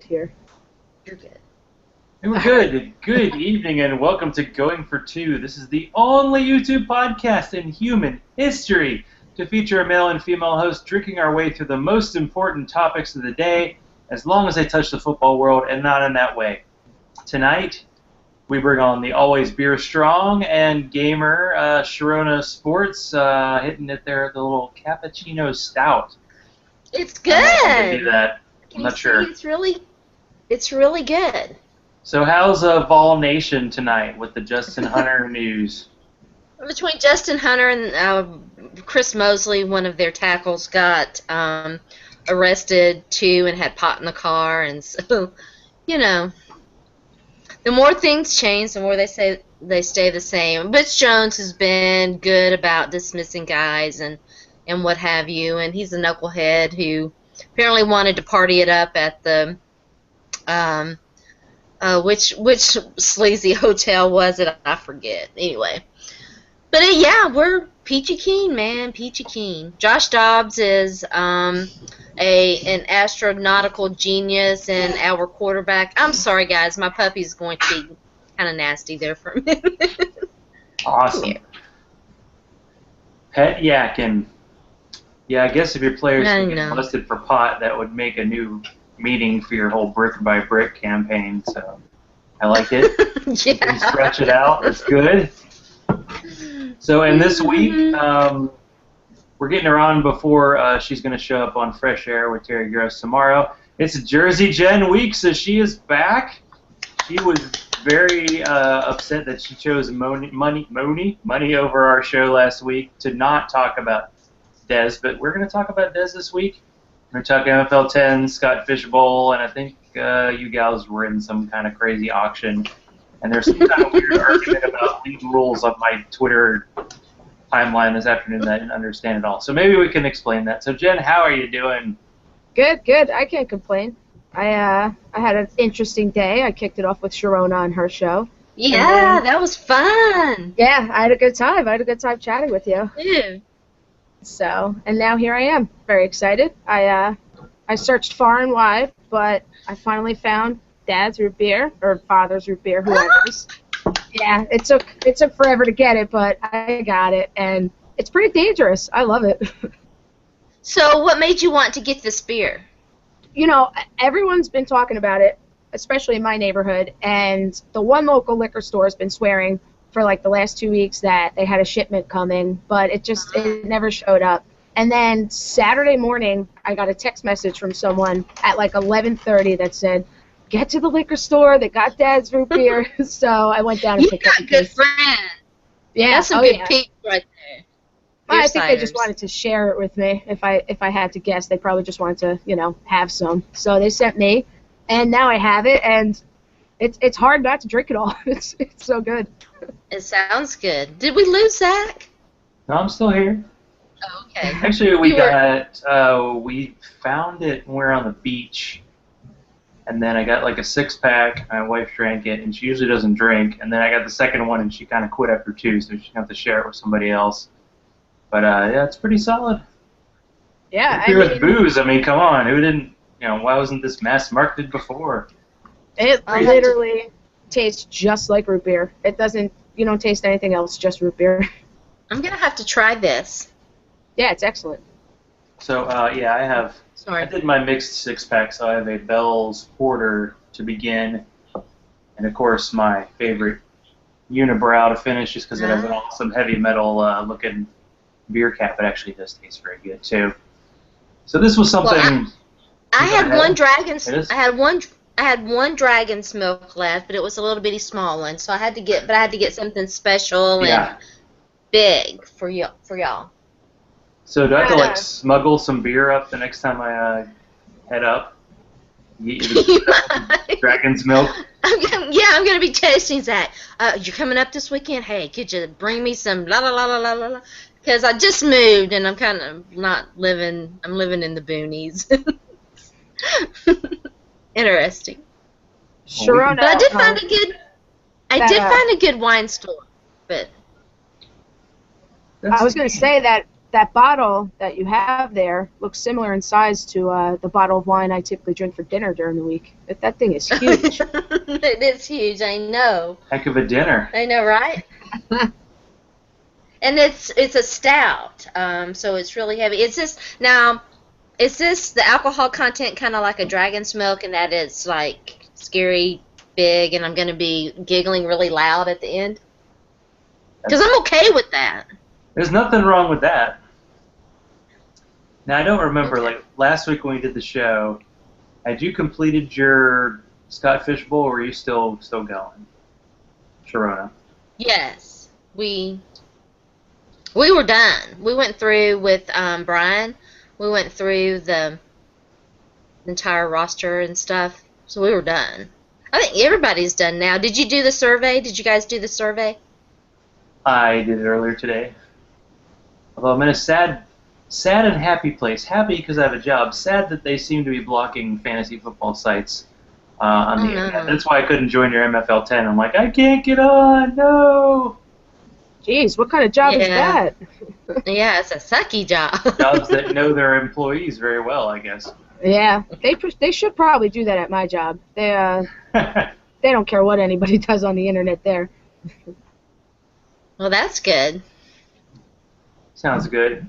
here. You're good. And we're good. Good evening and welcome to Going for Two. This is the only YouTube podcast in human history to feature a male and female host drinking our way through the most important topics of the day, as long as they touch the football world and not in that way. Tonight, we bring on the always beer strong and gamer Sharona Sports, hitting it there at the little cappuccino stout. It's good. I do that. Can I'm you not sure. see? It's really good. So how's Vol Nation tonight with the Justin Hunter news? Between Justin Hunter and Chris Mosley, one of their tackles got arrested too and had pot in the car, and so the more things change, the more they say they stay the same. Butch Jones has been good about dismissing guys and what have you, and he's a knucklehead who apparently wanted to party it up at the which sleazy hotel was it? I forget. Anyway, but yeah, we're peachy keen, man, peachy keen. Josh Dobbs is an astronautical genius and our quarterback. I'm sorry, guys, my puppy's going to be kind of nasty there for a minute. Awesome. Pet yakking. Yeah, I guess if your players get listed for pot, that would make a new meeting for your whole brick by brick campaign. So I like it. Yeah. You can stretch it out. It's good. So, and this week, we're getting her on before she's going to show up on Fresh Air with Terry Gross tomorrow. It's Jersey Jen week, so she is back. She was very upset that she chose money over our show last week to not talk about Dez, but we're going to talk about Dez this week. We're talking NFL 10, Scott Fishbowl, and I think you gals were in some kind of crazy auction. And there's some kind of weird argument about league rules on my Twitter timeline this afternoon that I didn't understand at all. So maybe we can explain that. So Jen, how are you doing? Good. I can't complain. I had an interesting day. I kicked it off with Sharona on her show. Yeah, that was fun. Yeah, I had a good time. I had a good time chatting with you. Yeah. So, and now here I am, very excited. I searched far and wide, but I finally found Dad's root beer, or Father's root beer, whoever's. Yeah, it took forever to get it, but I got it, and it's pretty dangerous. I love it. So what made you want to get this beer? Everyone's been talking about it, especially in my neighborhood, and the one local liquor store has been swearing for like the last 2 weeks that they had a shipment coming, but it never showed up. And then Saturday morning, I got a text message from someone at like 11:30 that said, "Get to the liquor store. They got Dad's root beer." So I went down and picked up. You got good friends. Yeah, that's some good peeps right there. I think they just wanted to share it with me. If I had to guess, they probably just wanted to have some. So they sent me, and now I have it, and it's hard not to drink it all. It's so good. It sounds good. Did we lose Zach? No, I'm still here. Oh, okay. Actually, we found it when we were on the beach, and then I got like a 6-pack. My wife drank it, and she usually doesn't drink. And then I got the second one, and she kind of quit after 2, so she have to share it with somebody else. But yeah, it's pretty solid. Yeah, beer with booze. I mean, come on, who didn't? Why wasn't this mass marketed before? It literally tastes just like root beer. It doesn't. You don't taste anything else, just root beer. I'm gonna have to try this. Yeah, it's excellent. So yeah, I have. Sorry. I did my mixed 6-pack, so I have a Bell's Porter to begin, and of course my favorite Unibrow to finish, just because it has an awesome heavy metal looking beer cap. It actually does taste very good too. So this was something. Well, I had one dragon's. I had one dragon's milk left, but it was a little bitty small one, so I had to get something special and big for y'all. So do I have to smuggle some beer up the next time I head up? Dragon's milk. I'm gonna be tasting that. You're coming up this weekend. Hey, could you bring me some la la la la la la? Because I just moved and I'm kind of not living. I'm living in the boonies. Interesting. Sharona, but I did find a good. I did find a good wine store, but I was going to say that that bottle that you have there looks similar in size to the bottle of wine I typically drink for dinner during the week. That thing is huge. It is huge, I know. Heck of a dinner. I know, right? And it's a stout, so it's really heavy. Is this the alcohol content kind of like a Dragon's Milk, and that it's like scary big, and I'm going to be giggling really loud at the end? Because I'm okay with that. There's nothing wrong with that. Now, I don't remember, like, last week when we did the show, had you completed your Scott Fish Bowl, or were you still going? Sharona? Yes. We were done. We went through with Brian. We went through the entire roster and stuff, so we were done. I think everybody's done now. Did you do the survey? Did you guys do the survey? I did it earlier today. Although I'm in a sad and happy place. Happy because I have a job. Sad that they seem to be blocking fantasy football sites on the internet. That's why I couldn't join your MFL 10. I'm like, I can't get on. No. Jeez, what kind of job is that? Yeah, it's a sucky job. Jobs that know their employees very well, I guess. Yeah, they should probably do that at my job. They don't care what anybody does on the internet there. Well, that's good. Sounds good.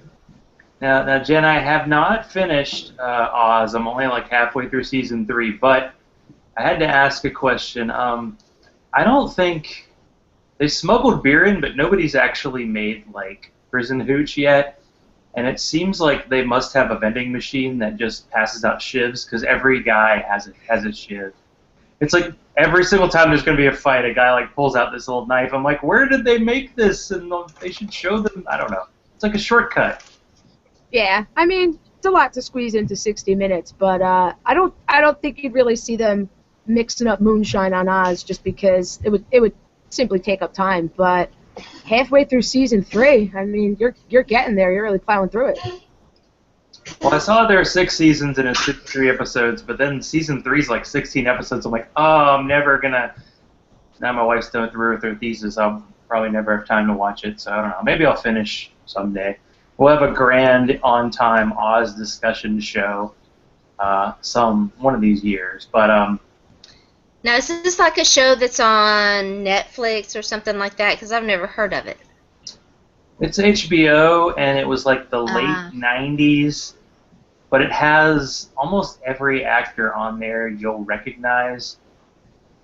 Now, Jen, I have not finished Oz. I'm only like halfway through season 3, but I had to ask a question. I don't think they smuggled beer in, but nobody's actually made like prison hooch yet. And it seems like they must have a vending machine that just passes out shivs, because every guy has a shiv. It's like every single time there's going to be a fight, a guy like pulls out this little knife. I'm like, where did they make this? And they should show them. I don't know. It's like a shortcut. Yeah, I mean, it's a lot to squeeze into 60 minutes, but I don't think you'd really see them mixing up moonshine on Oz, just because it would simply take up time. But halfway through season 3, I mean, you're getting there. You're really plowing through it. Well, I saw there are 6 seasons and it's 3 episodes, but then season 3 is like 16 episodes. I'm like, oh, I'm never gonna. Now my wife's done through with her thesis. I'll probably never have time to watch it, so I don't know. Maybe I'll finish someday. We'll have a grand on-time Oz discussion show one of these years. But now, is this like a show that's on Netflix or something like that? Because I've never heard of it. It's HBO, and it was like the late 90s, but it has almost every actor on there you'll recognize.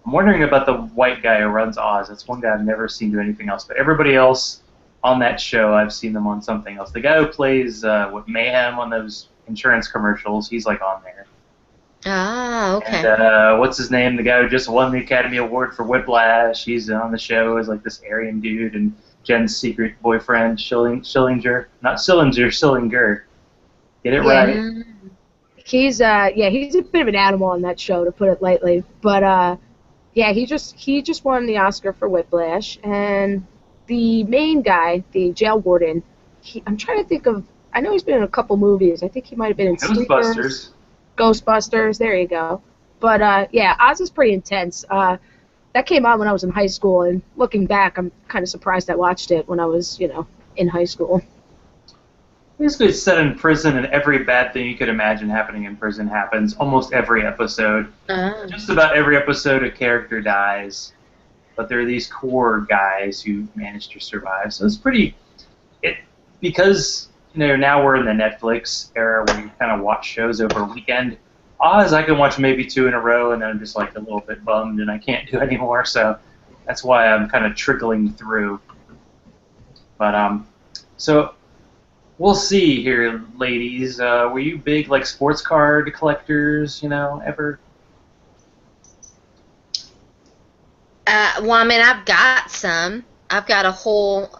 I'm wondering about the white guy who runs Oz. That's one guy I've never seen do anything else, but everybody else on that show, I've seen them on something else. The guy who plays with Mayhem on those insurance commercials, he's like on there. Ah, okay. And what's his name? The guy who just won the Academy Award for Whiplash. He's on the show as like this Aryan dude, and Jen's secret boyfriend, Schillinger. Not Sillinger, Schillinger. Get it right. He's he's a bit of an animal on that show, to put it lightly. But he just won the Oscar for Whiplash, and the main guy, the jail warden, I'm trying to think of. I know he's been in a couple movies. I think he might have been in Ghostbusters. Ghostbusters, there you go. But Oz is pretty intense. That came out when I was in high school, and looking back, I'm kind of surprised I watched it when I was, in high school. Basically, it's set in prison, and every bad thing you could imagine happening in prison happens almost every episode. Just about every episode, a character dies, but there are these core guys who manage to survive. So it's pretty. Because now we're in the Netflix era where you kind of watch shows over a weekend. Oz, I can watch maybe 2 in a row, and then I'm just like a little bit bummed, and I can't do anymore. So that's why I'm kind of trickling through. But so we'll see here, ladies. Were you big like sports card collectors? Ever? Well, I mean, I've got some. I've got a whole.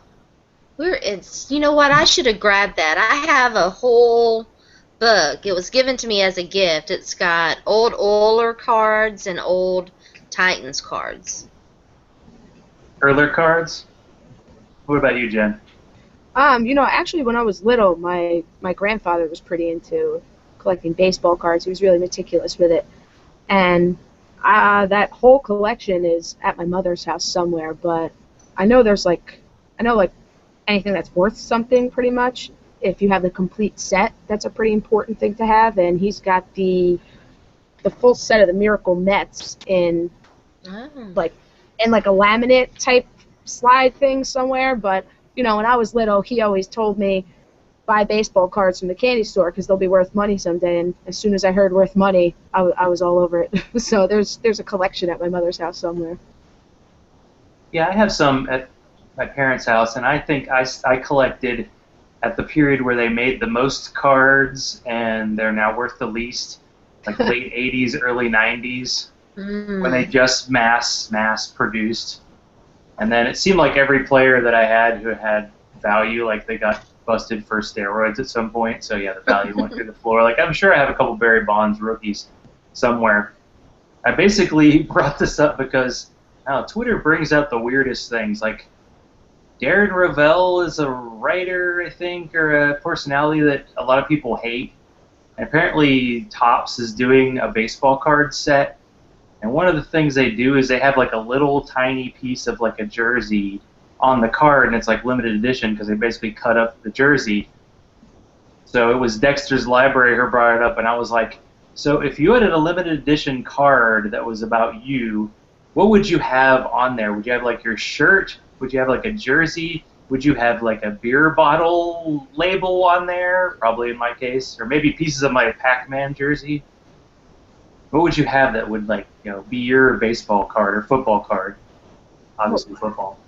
You know what? I should have grabbed that. I have a whole book. It was given to me as a gift. It's got old Oiler cards and old Titans cards. Oiler cards? What about you, Jen? Actually, when I was little, my grandfather was pretty into collecting baseball cards. He was really meticulous with it. And that whole collection is at my mother's house somewhere, but I know anything that's worth something, pretty much, if you have the complete set, that's a pretty important thing to have. And he's got the full set of the Miracle Mets in like a laminate type slide thing somewhere. But when I was little, he always told me buy baseball cards from the candy store because they'll be worth money someday. And as soon as I heard worth money, I was all over it. So there's a collection at my mother's house somewhere. Yeah, I have some at my parents' house, and I think I collected at the period where they made the most cards and they're now worth the least, like late 80s, early 90s, when they just mass produced. And then it seemed like every player that I had who had value, like they got busted for steroids at some point. So yeah, the value went through the floor. Like I'm sure I have a couple Barry Bonds rookies somewhere. I basically brought this up because Twitter brings out the weirdest things. Like Darren Rovell is a writer, I think, or a personality that a lot of people hate. And apparently Topps is doing a baseball card set. And one of the things they do is they have like a little tiny piece of like a jersey on the card, and it's like limited edition because they basically cut up the jersey. So it was Dexter's Library who brought it up, and I was like, so if you had a limited edition card that was about you, what would you have on there? Would you have like your shirt? Would you have like a jersey? Would you have like a beer bottle label on there? Probably in my case, or maybe pieces of my Pac-Man jersey. What would you have that would like be your baseball card or football card? Obviously football.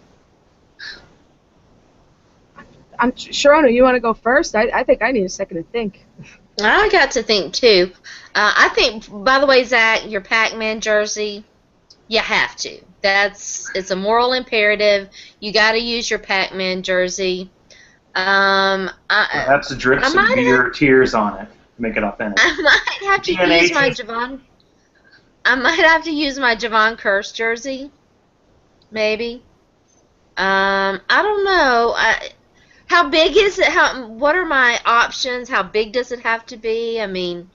Sharona, you want to go first? I think I need a second to think. I got to think too. I think, by the way, Zach, your Pac-Man jersey, you have to. It's a moral imperative. You got to use your Pac-Man jersey. Perhaps drip some beer tears on it to make it authentic. I might have to use my Javon. I might have to use my Javon Curse jersey. Maybe. I don't know. How big is it? What are my options? How big does it have to be? I mean,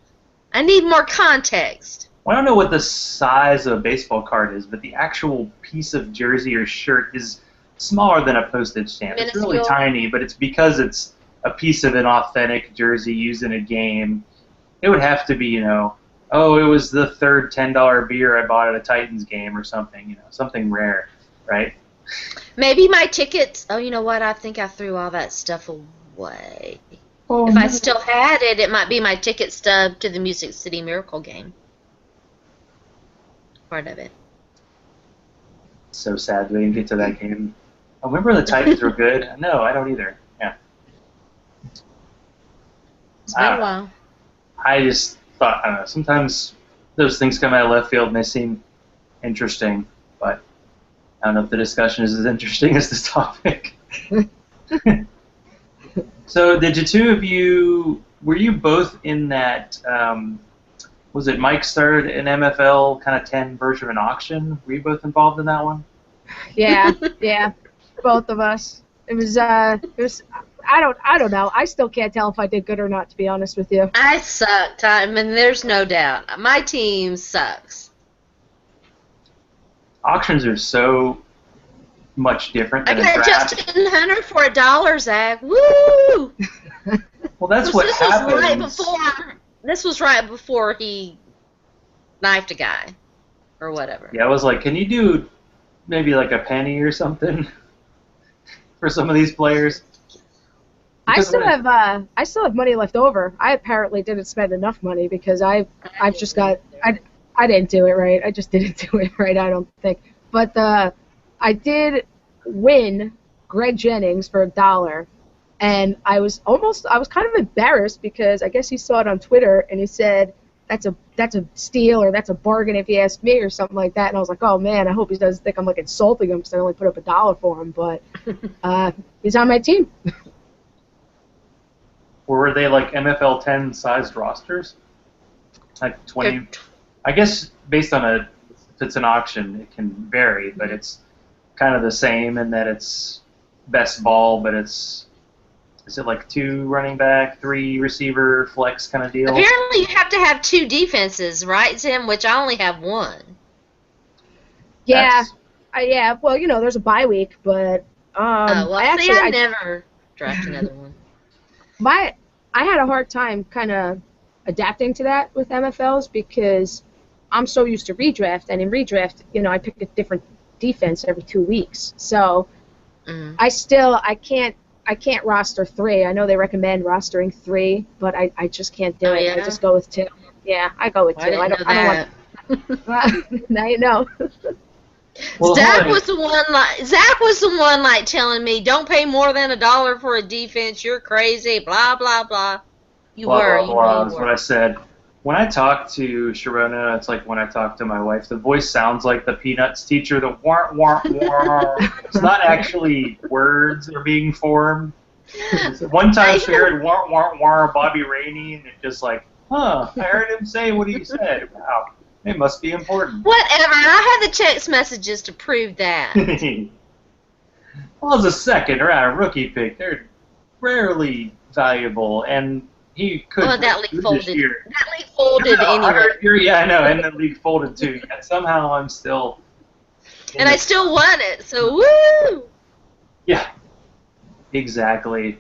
I need more context. Well, I don't know what the size of a baseball card is, but the actual piece of jersey or shirt is smaller than a postage stamp. It's really tiny, but it's because it's a piece of an authentic jersey used in a game. It would have to be, it was the third $10 beer I bought at a Titans game or something, something rare, right? Maybe my tickets. Oh, you know what? I think I threw all that stuff away. Oh, if I still had it, it might be my ticket stub to the Music City Miracle game. Part of it. So sad we didn't get to that game. I remember the Titans were good. No, I don't either. Yeah. It's been a while. I just thought, I don't know, sometimes those things come out of left field and they seem interesting, but I don't know if the discussion is as interesting as this topic. So did the two of you, were you both in that, was it Mike started an MFL kind of 10 version of an auction? Were you both involved in that one? Yeah, both of us. It was I don't know. I still can't tell if I did good or not, to be honest with you. I sucked. I mean, there's no doubt. My team sucks. Auctions are so much different than I got a draft. Justin Hunter for $1, Zach. Woo! Well, that's what happens. This was right before he knifed a guy, or whatever. Yeah, I was like, can you do maybe like a penny or something for some of these players? I still have money left over. I apparently didn't spend enough money because I didn't do it right. I just didn't do it right, I don't think. But I did win Greg Jennings for $1, and I was kind of embarrassed because I guess he saw it on Twitter and he said that's a steal or that's a bargain if you ask me or something like that. And I was like, oh man, I hope he doesn't think I'm like insulting him because I only put up $1 for him. But he's on my team. Or were they like MFL 10 sized rosters? Like 20? I guess based on if it's an auction, it can vary, but it's kind of the same in that it's best ball, but is it like 2 running back, 3 receiver, flex kind of deal? Apparently you have to have 2 defenses, right, Tim? Which I only have 1. Yeah. Yeah, well, there's a bye week, but I never draft another one. I had a hard time kind of adapting to that with MFLs because I'm so used to redraft, and in redraft, I pick a different defense every 2 weeks. So I can't roster 3. I know they recommend rostering 3, but I just can't do it. Yeah? I just go with 2. Yeah, I go with 2. I didn't know that. I don't want. Now you know. Well, Zach was the one like telling me, "Don't pay more than $1 for a defense. You're crazy." Blah blah blah. You blah, were. blah, blah, You is were. what I said. When I talk to Sharona, it's like when I talk to my wife. The voice sounds like the Peanuts teacher, the wah, wah, wah. It's not actually words that are being formed. One time she heard wah, wah, wah, Bobby Rainey, and it just like, I heard him say what he said. Wow, it must be important. Whatever. I have the text messages to prove that. Well, as a second round rookie pick, they're rarely valuable, and he could. Oh, that league folded. This year. That league folded anyway. Yeah, I know, and the league folded too. Yet somehow I'm still. And I still won it, so woo! Yeah, exactly.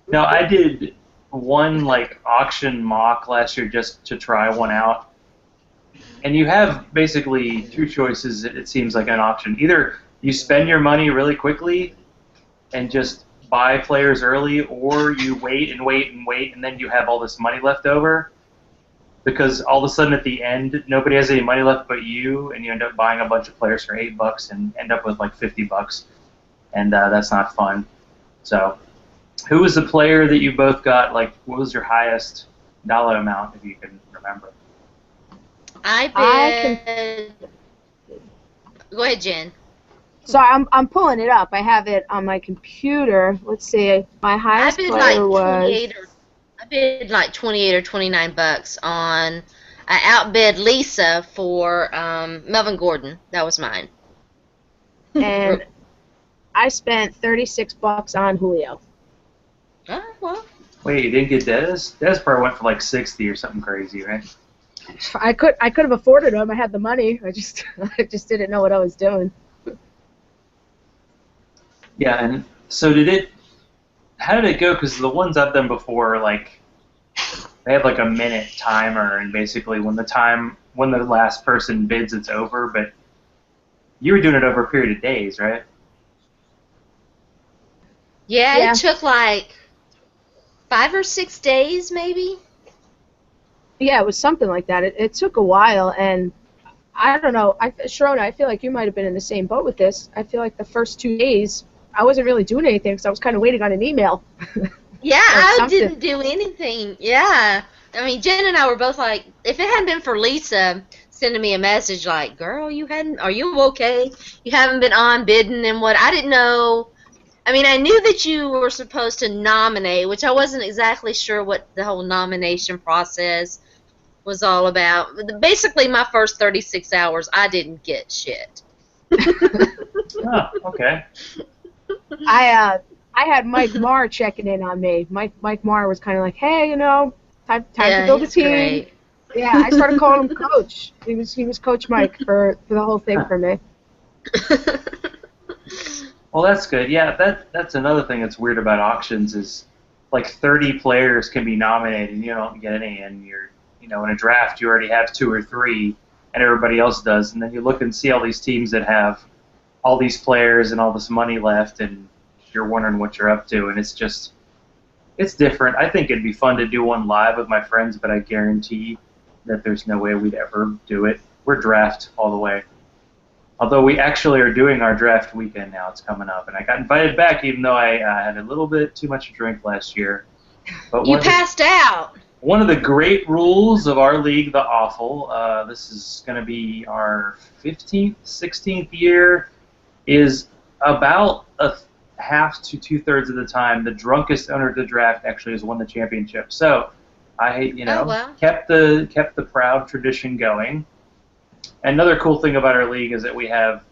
No, I did one auction mock last year just to try one out, and you have basically 2 choices. It seems like an auction. Either you spend your money really quickly and just buy players early, or you wait and wait and wait, and then you have all this money left over because all of a sudden at the end nobody has any money left but you, and you end up buying a bunch of players for $8 and end up with like $50, and that's not fun. So, who was the player that you both got? Like, what was your highest dollar amount, if you can remember? Go ahead, Jen. So I'm pulling it up. I have it on my computer. Let's see. My highest player was. I bid like $28 or $29 on. I outbid Lisa for Melvin Gordon. That was mine. And I spent $36 on Julio. Oh, well. Wait, you didn't get Dez? Dez probably went for like 60 or something crazy, right? I could have afforded him. I had the money. I just didn't know what I was doing. Yeah, and so how did it go? Because the ones I've done before, they have like a minute timer, and basically when the last person bids, it's over. But you were doing it over a period of days, right? Yeah, it took like 5 or 6 days, maybe. Yeah, it was something like that. It took a while, and I don't know. Sharona, I feel like you might have been in the same boat with this. I feel like the first 2 days, I wasn't really doing anything because I was kind of waiting on an email. Yeah, I didn't do anything. Yeah. I mean, Jen and I were both like, if it hadn't been for Lisa sending me a message like, girl, are you okay? You haven't been on bidding and what? I didn't know. I mean, I knew that you were supposed to nominate, which I wasn't exactly sure what the whole nomination process was all about. Basically, my first 36 hours, I didn't get shit. Oh, okay. I had Mike Marr checking in on me. Mike Marr was kind of like, hey, time to build a team. Great. Yeah, I started calling him Coach. He was Coach Mike for the whole thing for me. Well, that's good. Yeah, that's another thing that's weird about auctions is like 30 players can be nominated and you don't get any, and in a draft you already have 2 or 3 and everybody else does, and then you look and see all these teams that have all these players and all this money left, and you're wondering what you're up to, and it's different. I think it'd be fun to do one live with my friends, but I guarantee that there's no way we'd ever do it. We're draft all the way. Although we actually are doing our draft weekend now. It's coming up, and I got invited back even though I had a little bit too much to drink last year. But you passed out. One of the great rules of our league, the Awful, this is going to be our 15th, 16th year, is about a half to 2/3 of the time the drunkest owner of the draft actually has won the championship. So I, kept the proud tradition going. Another cool thing about our league is that we have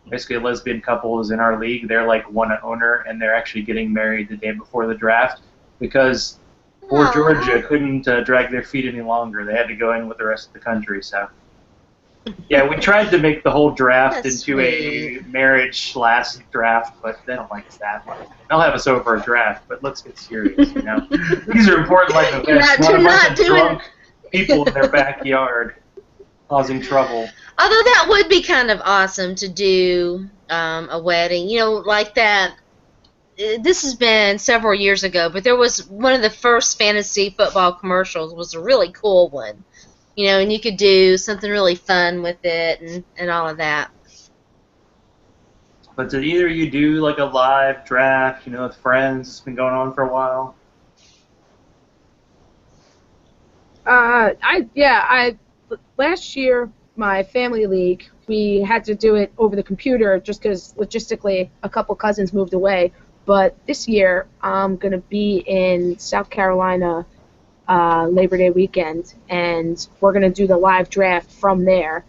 basically a lesbian couple who's in our league. They're like one owner, and they're actually getting married the day before the draft because poor Georgia couldn't drag their feet any longer. They had to go in with the rest of the country. So Yeah, we tried to make the whole draft That's into a marriage last draft, but they don't like us that much. They'll have us over for a draft, but let's get serious, you know. These are important life events, not a bunch of drunk people in their backyard causing trouble. Although that would be kind of awesome to do a wedding, you know, like that. This has been several years ago, but there was one of the first fantasy football commercials was a really cool one. You know, and you could do something really fun with it and all of that. But did either of you do like a live draft, you know, with friends? It's been going on for a while. Last year, my family league, we had to do it over the computer just because logistically a couple cousins moved away. But this year, I'm going to be in South Carolina Labor Day weekend, and we're going to do the live draft from there.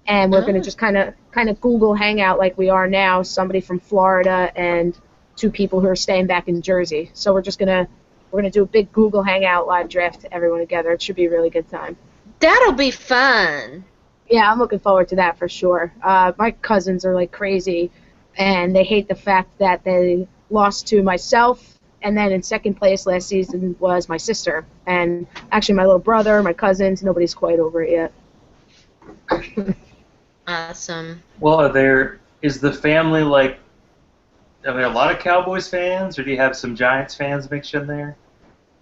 And we're going to just kind of Google Hangout like we are now, somebody from Florida and two people who are staying back in Jersey. So we're going to do a big Google Hangout live draft to everyone together. It should be a really good time. That'll be fun. Yeah, I'm looking forward to that for sure. My cousins are like crazy, and they hate the fact that they lost to myself, and then in second place last season was my sister. And actually my little brother, my cousins, nobody's quite over it yet. Awesome. Well, is the family like, I mean, a lot of Cowboys fans, or do you have some Giants fans mixed in there?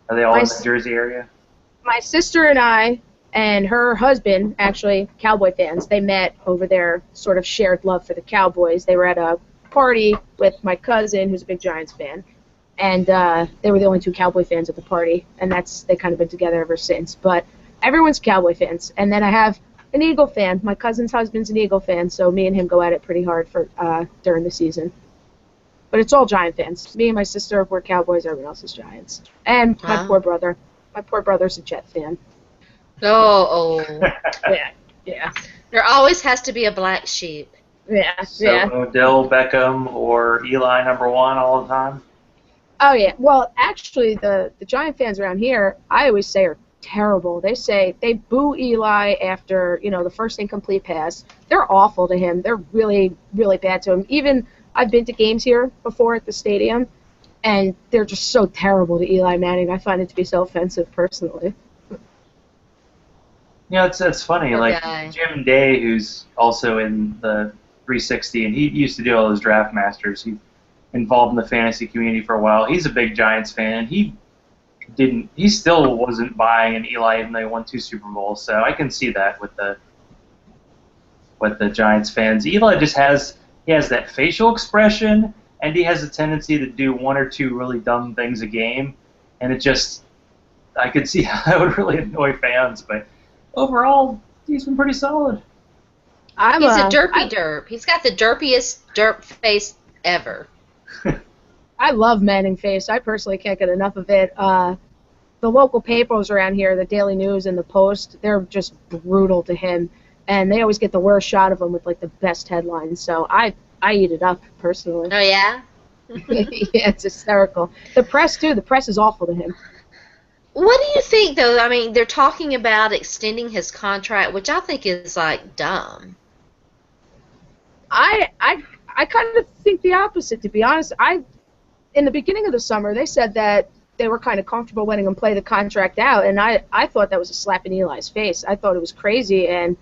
Are they all in the Jersey area? My sister and I and her husband, actually, Cowboy fans, they met over their sort of shared love for the Cowboys. They were at a party with my cousin, who's a big Giants fan, and they were the only two Cowboy fans at the party, and they've kind of been together ever since. But everyone's Cowboy fans. And then I have an Eagle fan. My cousin's husband's an Eagle fan, so me and him go at it pretty hard for during the season. But it's all Giant fans. Me and my sister, we're Cowboys, everyone else is Giants. And my poor brother. My poor brother's a Jet fan. Oh. Yeah. There always has to be a black sheep. Yeah. So Odell Beckham or Eli #1 all the time? Oh, yeah. Well, actually, the Giant fans around here, I always say, are terrible. They boo Eli after, the first incomplete pass. They're awful to him. They're really, really bad to him. Even I've been to games here before at the stadium, and they're just so terrible to Eli Manning. I find it to be so offensive personally. Yeah, it's funny. Like Jim Day, who's also in the 360, and he used to do all those draft masters. He involved in the fantasy community for a while. He's a big Giants fan. He still wasn't buying an Eli even though they won 2 Super Bowls. So I can see that with the Giants fans. Eli just has that facial expression, and he has a tendency to do 1 or 2 really dumb things a game, and I could see how that would really annoy fans, but overall, he's been pretty solid. He's a derpy derp. He's got the derpiest derp face ever. I love Manning face. I personally can't get enough of it. The local papers around here, the Daily News and the Post, they're just brutal to him, and they always get the worst shot of him with like the best headlines. So I eat it up personally. Oh yeah. Yeah, it's hysterical. The press too. The press is awful to him. What do you think, though? I mean, they're talking about extending his contract, which I think is like dumb. I kind of think the opposite, to be honest. In the beginning of the summer, they said that they were kind of comfortable letting him play the contract out, and I thought that was a slap in Eli's face. I thought it was crazy, and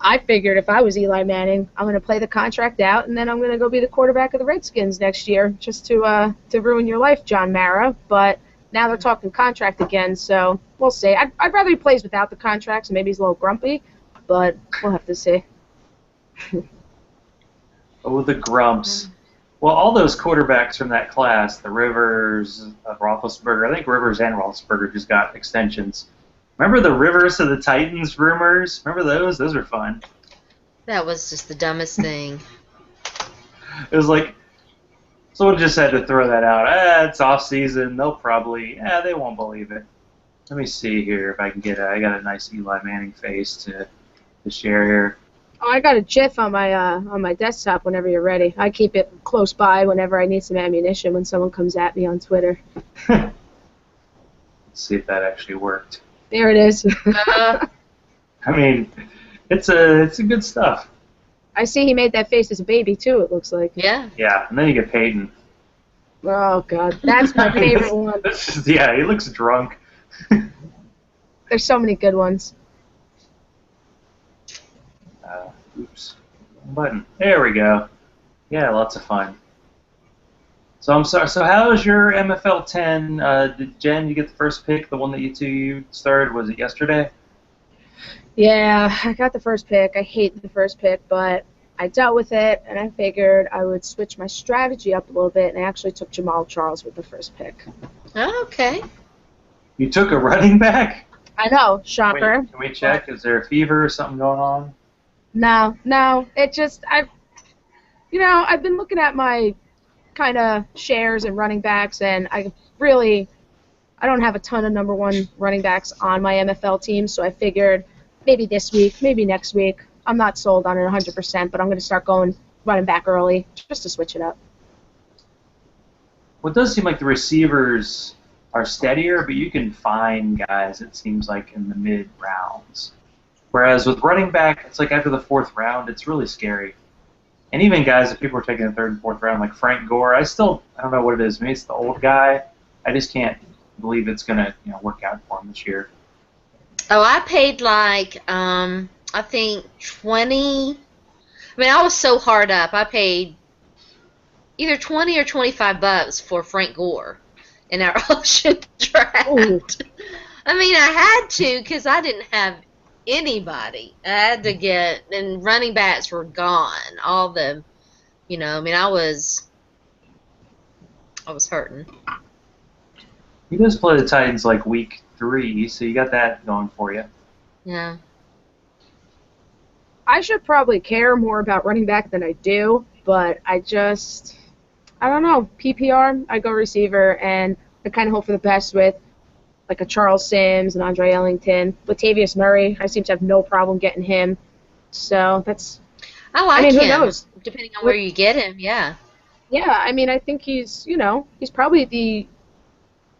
I figured if I was Eli Manning, I'm going to play the contract out, and then I'm going to go be the quarterback of the Redskins next year, just to ruin your life, John Mara. But now they're talking contract again, so we'll see. I'd rather he plays without the contract, so maybe he's a little grumpy, but we'll have to see. Oh, the grumps. Well, all those quarterbacks from that class, the Rivers, Roethlisberger, I think Rivers and Roethlisberger just got extensions. Remember the Rivers of the Titans rumors? Remember those? Those were fun. That was just the dumbest thing. It was like, someone just had to throw that out. It's off season. They'll probably, they won't believe it. Let me see here if I can I got a nice Eli Manning face to share here. Oh, I got a GIF on my desktop whenever you're ready. I keep it close by whenever I need some ammunition when someone comes at me on Twitter. Let's see if that actually worked. There it is. I mean, It's a good stuff. I see he made that face as a baby too. It looks like. Yeah. Yeah, and then you get Peyton. Oh God, that's my favorite one. Yeah, he looks drunk. There's so many good ones. Oops. Button. There we go. Yeah, lots of fun. So I'm sorry. So how was your MFL 10? Did Jen, you get the first pick? The one that you started, was it yesterday? Yeah, I got the first pick. I hate the first pick, but I dealt with it, and I figured I would switch my strategy up a little bit, and I actually took Jamal Charles with the first pick. Oh, okay. You took a running back? I know, shocker. Wait, can we check? Is there a fever or something going on? No. It just, I've been looking at my kind of shares and running backs, and I don't have a ton of number one running backs on my MFL team, so I figured maybe this week, maybe next week. I'm not sold on it 100%, but I'm going to start going running back early just to switch it up. Well, it does seem like the receivers are steadier, but you can find guys, it seems like, in the mid-rounds. Whereas with running back, it's like after the fourth round, it's really scary. And even guys that people are taking in the third and fourth round, like Frank Gore, I don't know what it is. Maybe it's the old guy. I just can't believe it's going to work out for him this year. Oh, I paid like, I think 20. I mean, I was so hard up. I paid either 20 or $25 for Frank Gore in our auction draft. Ooh. I mean, I had to because I didn't have anybody. I had to get, and running backs were gone. All the, I mean, I was hurting. You guys play the Titans like week 3, so you got that going for you. Yeah. I should probably care more about running back than I do, but I don't know. PPR, I go receiver, and I kind of hope for the best with like a Charles Sims and Andre Ellington. Latavius Murray, I seem to have no problem getting him. So I like him. Who knows? Depending on where you get him, yeah. Yeah, I mean, I think he's probably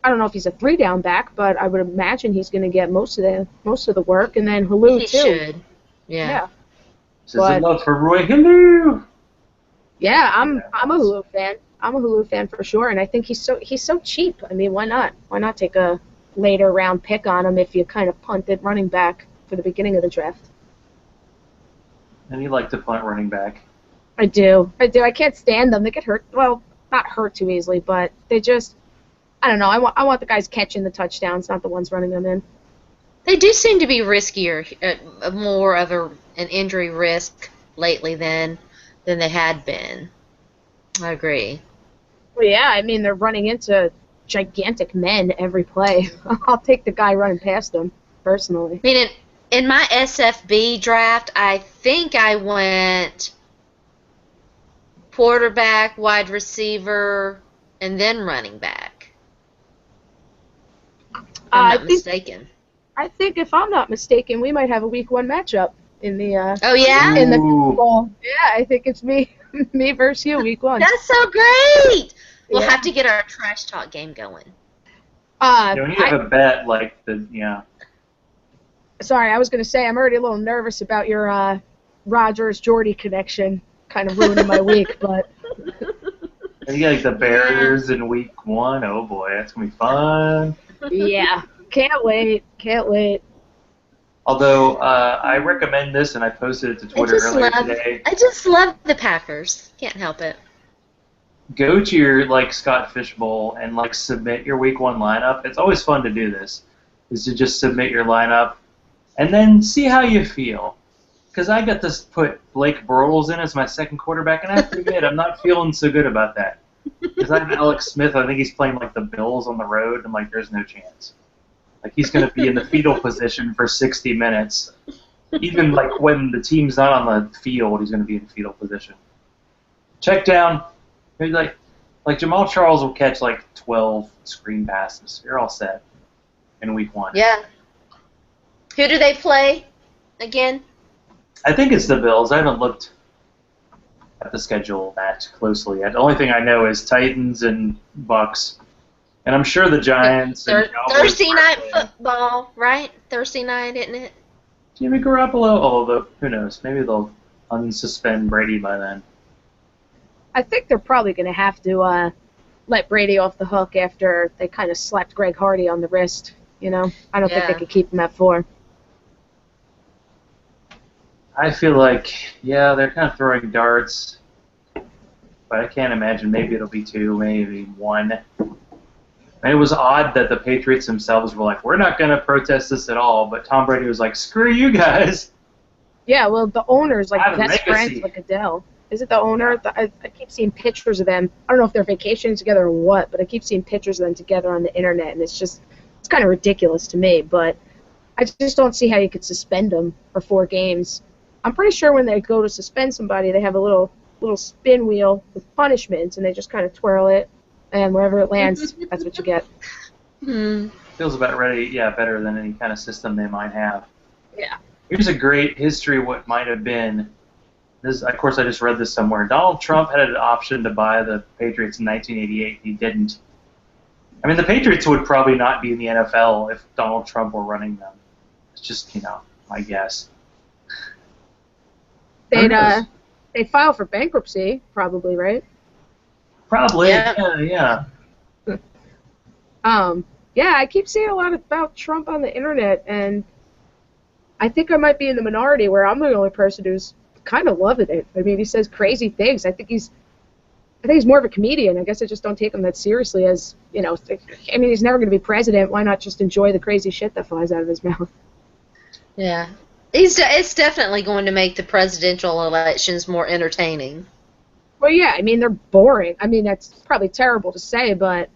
I don't know if he's a 3-down back, but I would imagine he's going to get most of the work, and then Halou he too. Should. Yeah. This is enough for Roy Halou. Yeah, I'm a Halou fan. I'm a Halou fan for sure, and I think he's so cheap. I mean, why not? Why not take a later round pick on him if you kind of punted running back for the beginning of the draft? And you like to punt running back. I do. I can't stand them. They get hurt. Well, not hurt too easily, but they just, I don't know. I want the guys catching the touchdowns, not the ones running them in. They do seem to be riskier, more of an injury risk lately than they had been. I agree. Well, yeah, I mean, they're running into gigantic men every play. I'll take the guy running past them, personally. I mean, in my SFB draft, I think I went quarterback, wide receiver, and then running back. If I'm not mistaken. I think if I'm not mistaken, we might have a week 1 matchup in the Oh yeah? in the bowl. Yeah, I think it's me versus you week 1. That's so great. We'll Yeah. have to get our trash talk game going. We need to have a bet like Sorry, I was going to say I'm already a little nervous about your Rogers-Jordy connection kind of ruining my week, but You got like the Bears in week 1. Oh boy, that's gonna be fun. yeah, can't wait. Although I recommend this, and I posted it to Twitter earlier today. I just love the Packers. Can't help it. Go to your Scott Fish Bowl and submit your week 1 lineup. It's always fun to do this. Is to just submit your lineup and then see how you feel. Because I got to put Blake Bortles in as my second quarterback, and I have to admit I'm not feeling so good about that. Because I have Alex Smith. I think he's playing the Bills on the road. I'm there's no chance. He's going to be in the fetal position for 60 minutes. Even when the team's not on the field, he's going to be in fetal position. Check down. Maybe Jamal Charles will catch 12 screen passes. You're all set in week 1. Yeah. Who do they play again? I think it's the Bills. I haven't looked at the schedule that closely yet. The only thing I know is Titans and Bucks. And I'm sure the Giants and Cowboys Thursday night football, right? Thursday night, isn't it? Jimmy Garoppolo, although who knows? Maybe they'll unsuspend Brady by then. I think they're probably going to have to let Brady off the hook after they kind of slapped Greg Hardy on the wrist. You know, I don't think they could keep him at 4. I feel like, yeah, they're kind of throwing darts, but I can't imagine. Maybe it'll be 2, maybe 1. And it was odd that the Patriots themselves were like, we're not going to protest this at all, but Tom Brady was like, screw you guys. Yeah, well, the owner's like best friends with Adele. Is it the owner? I keep seeing pictures of them. I don't know if they're vacationing together or what, but I keep seeing pictures of them together on the internet, and it's kind of ridiculous to me, but I just don't see how you could suspend them for 4 games. I'm pretty sure when they go to suspend somebody, they have a little spin wheel with punishments, and they just kind of twirl it, and wherever it lands, that's what you get. Feels about better than any kind of system they might have. Yeah. Here's a great history of what might have been. This, of course, I just read this somewhere. Donald Trump had an option to buy the Patriots in 1988. He didn't. I mean, the Patriots would probably not be in the NFL if Donald Trump were running them. It's just, my guess. They'd file for bankruptcy, probably, right? Probably, yeah. Yeah, I keep seeing a lot about Trump on the internet, and I think I might be in the minority where I'm the only person who's kind of loving it. I mean, he says crazy things. I think he's more of a comedian. I guess I just don't take him that seriously as, I mean, he's never going to be president. Why not just enjoy the crazy shit that flies out of his mouth? Yeah. It's definitely going to make the presidential elections more entertaining. Well, yeah, I mean, they're boring. I mean, that's probably terrible to say, but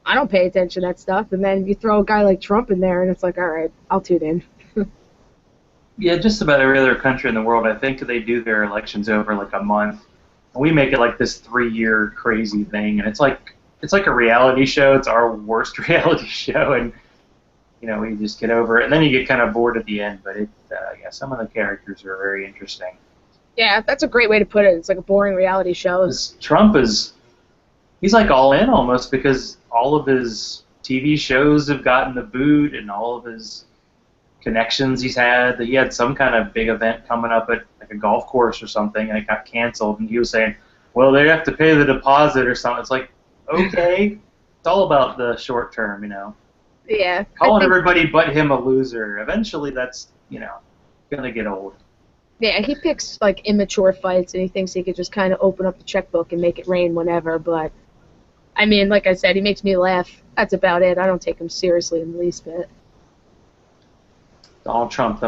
I don't pay attention to that stuff. And then you throw a guy like Trump in there, and it's like, all right, I'll tune in. Yeah, just about every other country in the world, I think they do their elections over like a month. And we make it like this 3-year crazy thing, and it's like a reality show. It's our worst reality show, and we just get over it. And then you get kind of bored at the end, but some of the characters are very interesting. Yeah, that's a great way to put it. It's like a boring reality show. Trump he's like all in almost, because all of his TV shows have gotten the boot, and all of his connections he's had. He had some kind of big event coming up at like a golf course or something, and it got canceled, and he was saying, well, they have to pay the deposit or something. It's like, okay. It's all about the short term, Yeah. Calling everybody but him a loser. Eventually that's, going to get old. Yeah, he picks like immature fights, and he thinks he could just kind of open up the checkbook and make it rain whenever, but I mean, like I said, he makes me laugh. That's about it. I don't take him seriously in the least bit. Donald Trump,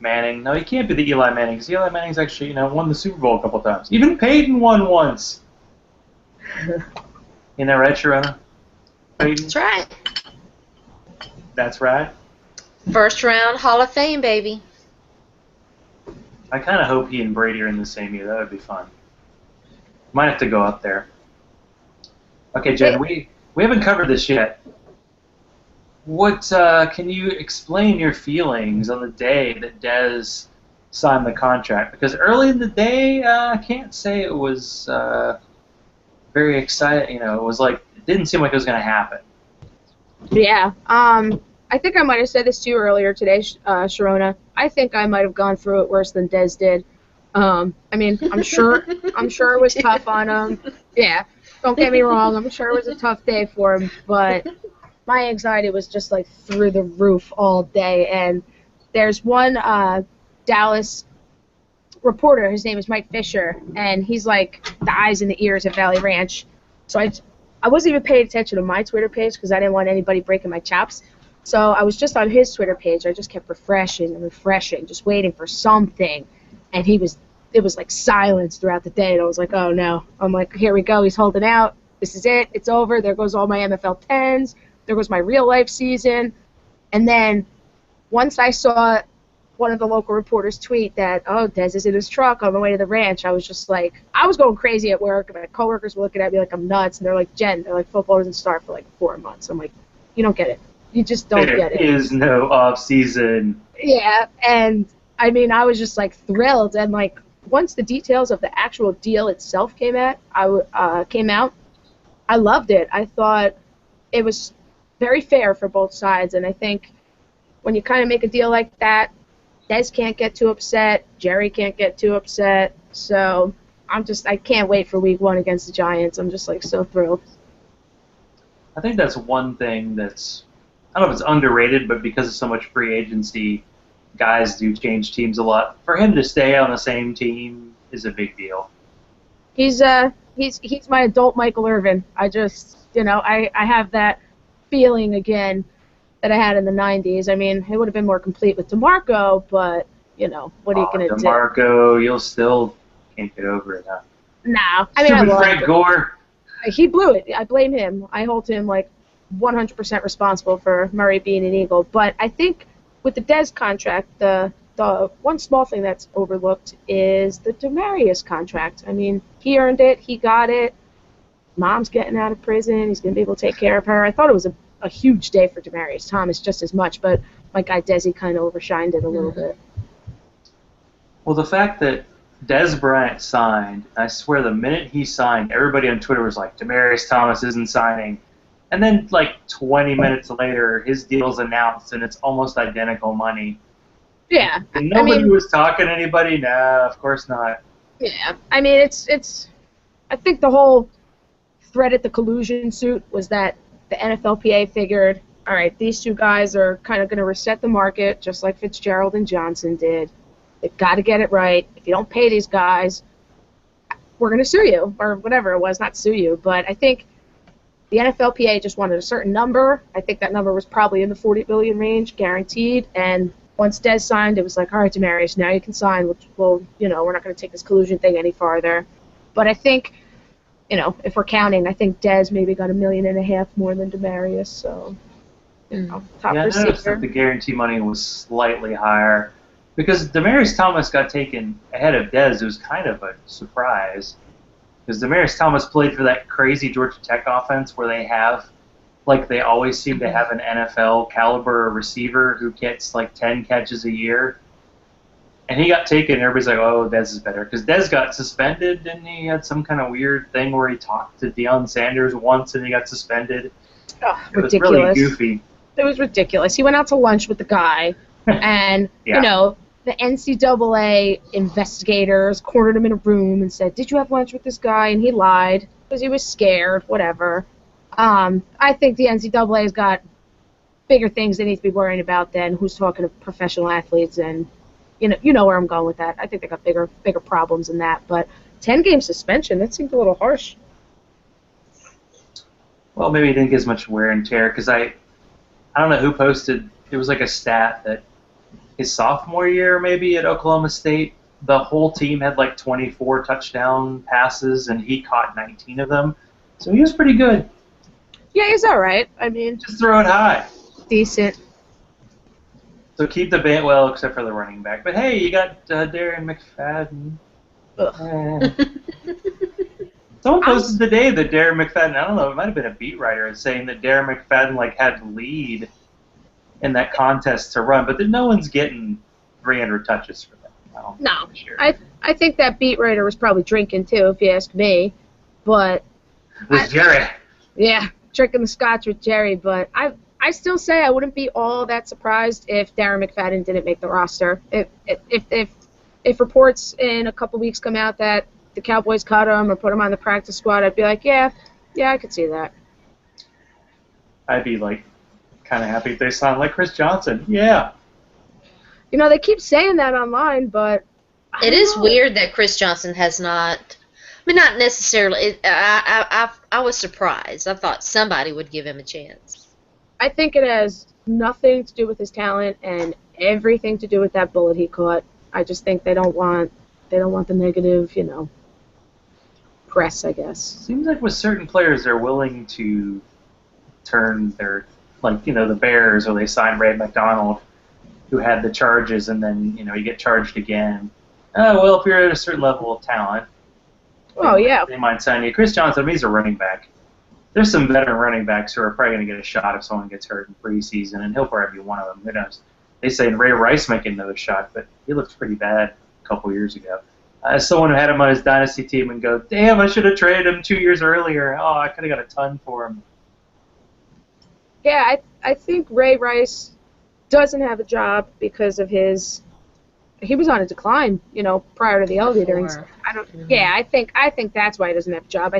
Manning. No, he can't be the Eli Manning, because Eli Manning's actually, won the Super Bowl a couple times. Even Peyton won once. You know, right, Sharona? Peyton? That's right. That's right. First round Hall of Fame, baby. I kind of hope he and Brady are in the same year. That would be fun. Might have to go up there. Okay, Jen, we haven't covered this yet. What can you explain your feelings on the day that Dez signed the contract? Because early in the day, I can't say it was very exciting. It was like it didn't seem like it was going to happen. Yeah. I think I might have said this to you earlier today, Sharona. I think I might have gone through it worse than Dez did. I mean, I'm sure it was tough on him. Yeah. Don't get me wrong. I'm sure it was a tough day for him, but my anxiety was just like through the roof all day. And there's one Dallas reporter. His name is Mike Fisher, and he's like the eyes and the ears of Valley Ranch. So I wasn't even paying attention to my Twitter page because I didn't want anybody breaking my chops. So I was just on his Twitter page. I just kept refreshing and refreshing, just waiting for something. And it was like silence throughout the day. And I was like, oh no. I'm like, here we go. He's holding out. This is it. It's over. There goes all my MFL 10s. There goes my real life season. And then once I saw one of the local reporters tweet that, oh, Dez is in his truck on the way to the ranch, I was just like, I was going crazy at work. And my coworkers were looking at me like I'm nuts. And they're like, Jen, football doesn't start for like 4 months. I'm like, you don't get it. You just don't get it. There is no off season. Yeah, and I mean, I was just like thrilled, and like once the details of the actual deal itself came out, I loved it. I thought it was very fair for both sides, and I think when you kind of make a deal like that, Des can't get too upset. Jerry can't get too upset. So I can't wait for week 1 against the Giants. I'm just like so thrilled. I think that's one thing that's, I don't know if it's underrated, but because of so much free agency, guys do change teams a lot. For him to stay on the same team is a big deal. He's my adult Michael Irvin. I just, I have that feeling again that I had in the 90s. I mean, it would have been more complete with DeMarco, but, what are you going to do? DeMarco, you'll still can't get over it, huh? No. I mean, Stupid Frank Gore. He blew it. I blame him. I hold him, 100% responsible for Murray being an Eagle. But I think with the Dez contract, the one small thing that's overlooked is the Demaryius contract. I mean, he earned it. He got it. Mom's getting out of prison. He's going to be able to take care of her. I thought it was a huge day for Demaryius Thomas, just as much. But my guy Desi kind of overshined it a little bit. Well, the fact that Dez Bryant signed, I swear the minute he signed, everybody on Twitter was like, Demaryius Thomas isn't signing. And then, 20 minutes later, his deal's announced, and it's almost identical money. Yeah. And nobody was talking to anybody? Nah, of course not. Yeah. I mean, it's I think the whole thread at the collusion suit was that the NFLPA figured, all right, these two guys are kind of going to reset the market, just like Fitzgerald and Johnson did. They've got to get it right. If you don't pay these guys, we're going to sue you, or whatever it was, not sue you. But I think the NFLPA just wanted a certain number. I think that number was probably in the $40 billion range, guaranteed. And once Dez signed, it was like, all right, Demaryius, now you can sign. We're not going to take this collusion thing any farther. But I think, if we're counting, I think Dez maybe got $1.5 million more than Demaryius. So, top I receiver. noticed that the guarantee money was slightly higher. Because Demaryius Thomas got taken ahead of Dez, it was kind of a surprise. Because Demaryius Thomas played for that crazy Georgia Tech offense where they have, they always seem to have an NFL caliber receiver who gets 10 catches a year. And he got taken, and everybody's like, oh, Dez is better. Because Dez got suspended, and he had some kind of weird thing where he talked to Deion Sanders once, and he got suspended. Oh, it ridiculous. was really goofy. It was ridiculous. He went out to lunch with the guy, and, the NCAA investigators cornered him in a room and said, did you have lunch with this guy? And he lied because he was scared, whatever. I think the NCAA has got bigger things they need to be worrying about than who's talking to professional athletes. And, you know where I'm going with that. I think they got bigger problems than that. But 10-game suspension, that seemed a little harsh. Well, maybe he didn't get as much wear and tear because I don't know who posted. It was a stat that his sophomore year maybe at Oklahoma State, the whole team had 24 touchdown passes, and he caught 19 of them. So he was pretty good. Yeah, he's all right. I mean, just throw it high. Decent. So keep the band, well, except for the running back. But hey, you got Darren McFadden. Someone posted today that Darren McFadden, I don't know, it might have been a beat writer, saying that Darren McFadden had the lead in that contest to run, but then no one's getting 300 touches for that. No, sure. I think that beat writer was probably drinking too, if you ask me. But with Jerry. Yeah, drinking the scotch with Jerry. But I still say I wouldn't be all that surprised if Darren McFadden didn't make the roster. If reports in a couple weeks come out that the Cowboys cut him or put him on the practice squad, I'd be like, yeah, I could see that. I'd be kind of happy if they signed Chris Johnson. Yeah. They keep saying that online, but it is weird that Chris Johnson has not. I mean, not necessarily. I was surprised. I thought somebody would give him a chance. I think it has nothing to do with his talent and everything to do with that bullet he caught. I just think they don't want the negative, press, I guess. Seems like with certain players, they're willing to turn their. The Bears, or they signed Ray McDonald, who had the charges, and then, you get charged again. Oh, well, if you're at a certain level of talent, they might sign you. Chris Johnson, he's a running back. There's some veteran running backs who are probably going to get a shot if someone gets hurt in preseason, and he'll probably be one of them. Who knows? They say Ray Rice might get another shot, but he looked pretty bad a couple years ago. As someone who had him on his dynasty team and go, damn, I should have traded him 2 years earlier. Oh, I could have got a ton for him. Yeah, I think Ray Rice doesn't have a job because of his he was on a decline, prior to the elevator. And Before. I don't. Mhm. Yeah, I think that's why he doesn't have a job.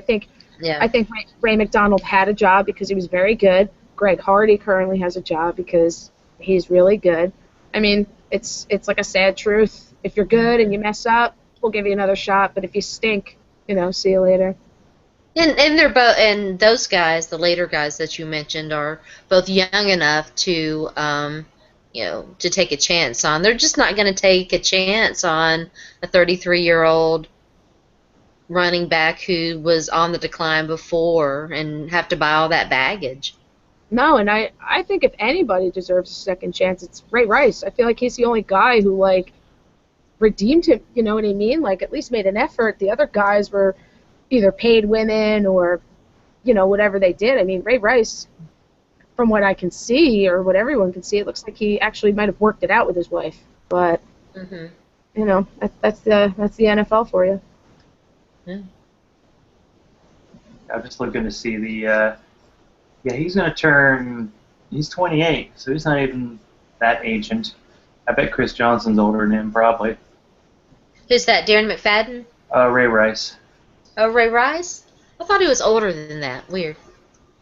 Yeah. I think Ray McDonald had a job because he was very good. Greg Hardy currently has a job because he's really good. I mean, it's like a sad truth. If you're good and you mess up, we'll give you another shot. But if you stink, see you later. And they're both, and those guys, the later guys that you mentioned, are both young enough to to take a chance on. They're just not going to take a chance on a 33-year-old running back who was on the decline before and have to buy all that baggage. No, and I think if anybody deserves a second chance, it's Ray Rice. I feel like he's the only guy who, redeemed him, you know what I mean? At least made an effort. The other guys were either paid women or, whatever they did. I mean, Ray Rice, from what I can see or what everyone can see, it looks like he actually might have worked it out with his wife. But, that's the NFL for you. Yeah. I'm just looking to see the. He's going to he's 28, so he's not even that ancient. I bet Chris Johnson's older than him, probably. Who's that, Darren McFadden? Ray Rice. Oh, Ray Rice? I thought he was older than that. Weird.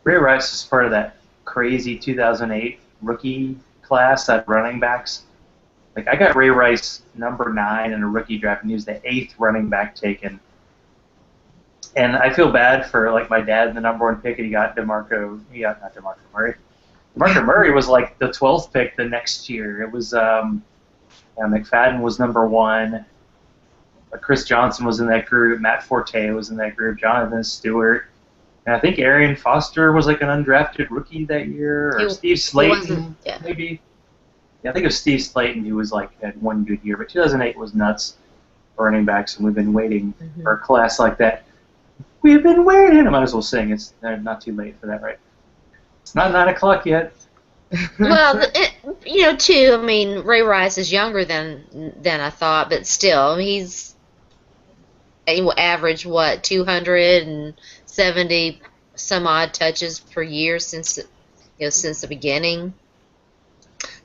Ray Rice is part of that crazy 2008 rookie class at running backs. I got Ray Rice number 9 in a rookie draft, and he was the 8th running back taken. And I feel bad for my dad, the number 1 pick, and he got not DeMarco Murray. DeMarco Murray was the 12th pick the next year. It was McFadden was number 1. Chris Johnson was in that group. Matt Forte was in that group. Jonathan Stewart. And I think Arian Foster was an undrafted rookie that year, or Steve Slayton, maybe. Yeah, I think it was Steve Slayton who was had one good year. But 2008 was nuts for running backs, and we've been waiting for a class like that. We've been waiting. I might as well sing. It's not too late for that, right? It's not 9 o'clock yet. Well, too. I mean, Ray Rice is younger than I thought, but still, he will average 270 some odd touches per year since the beginning.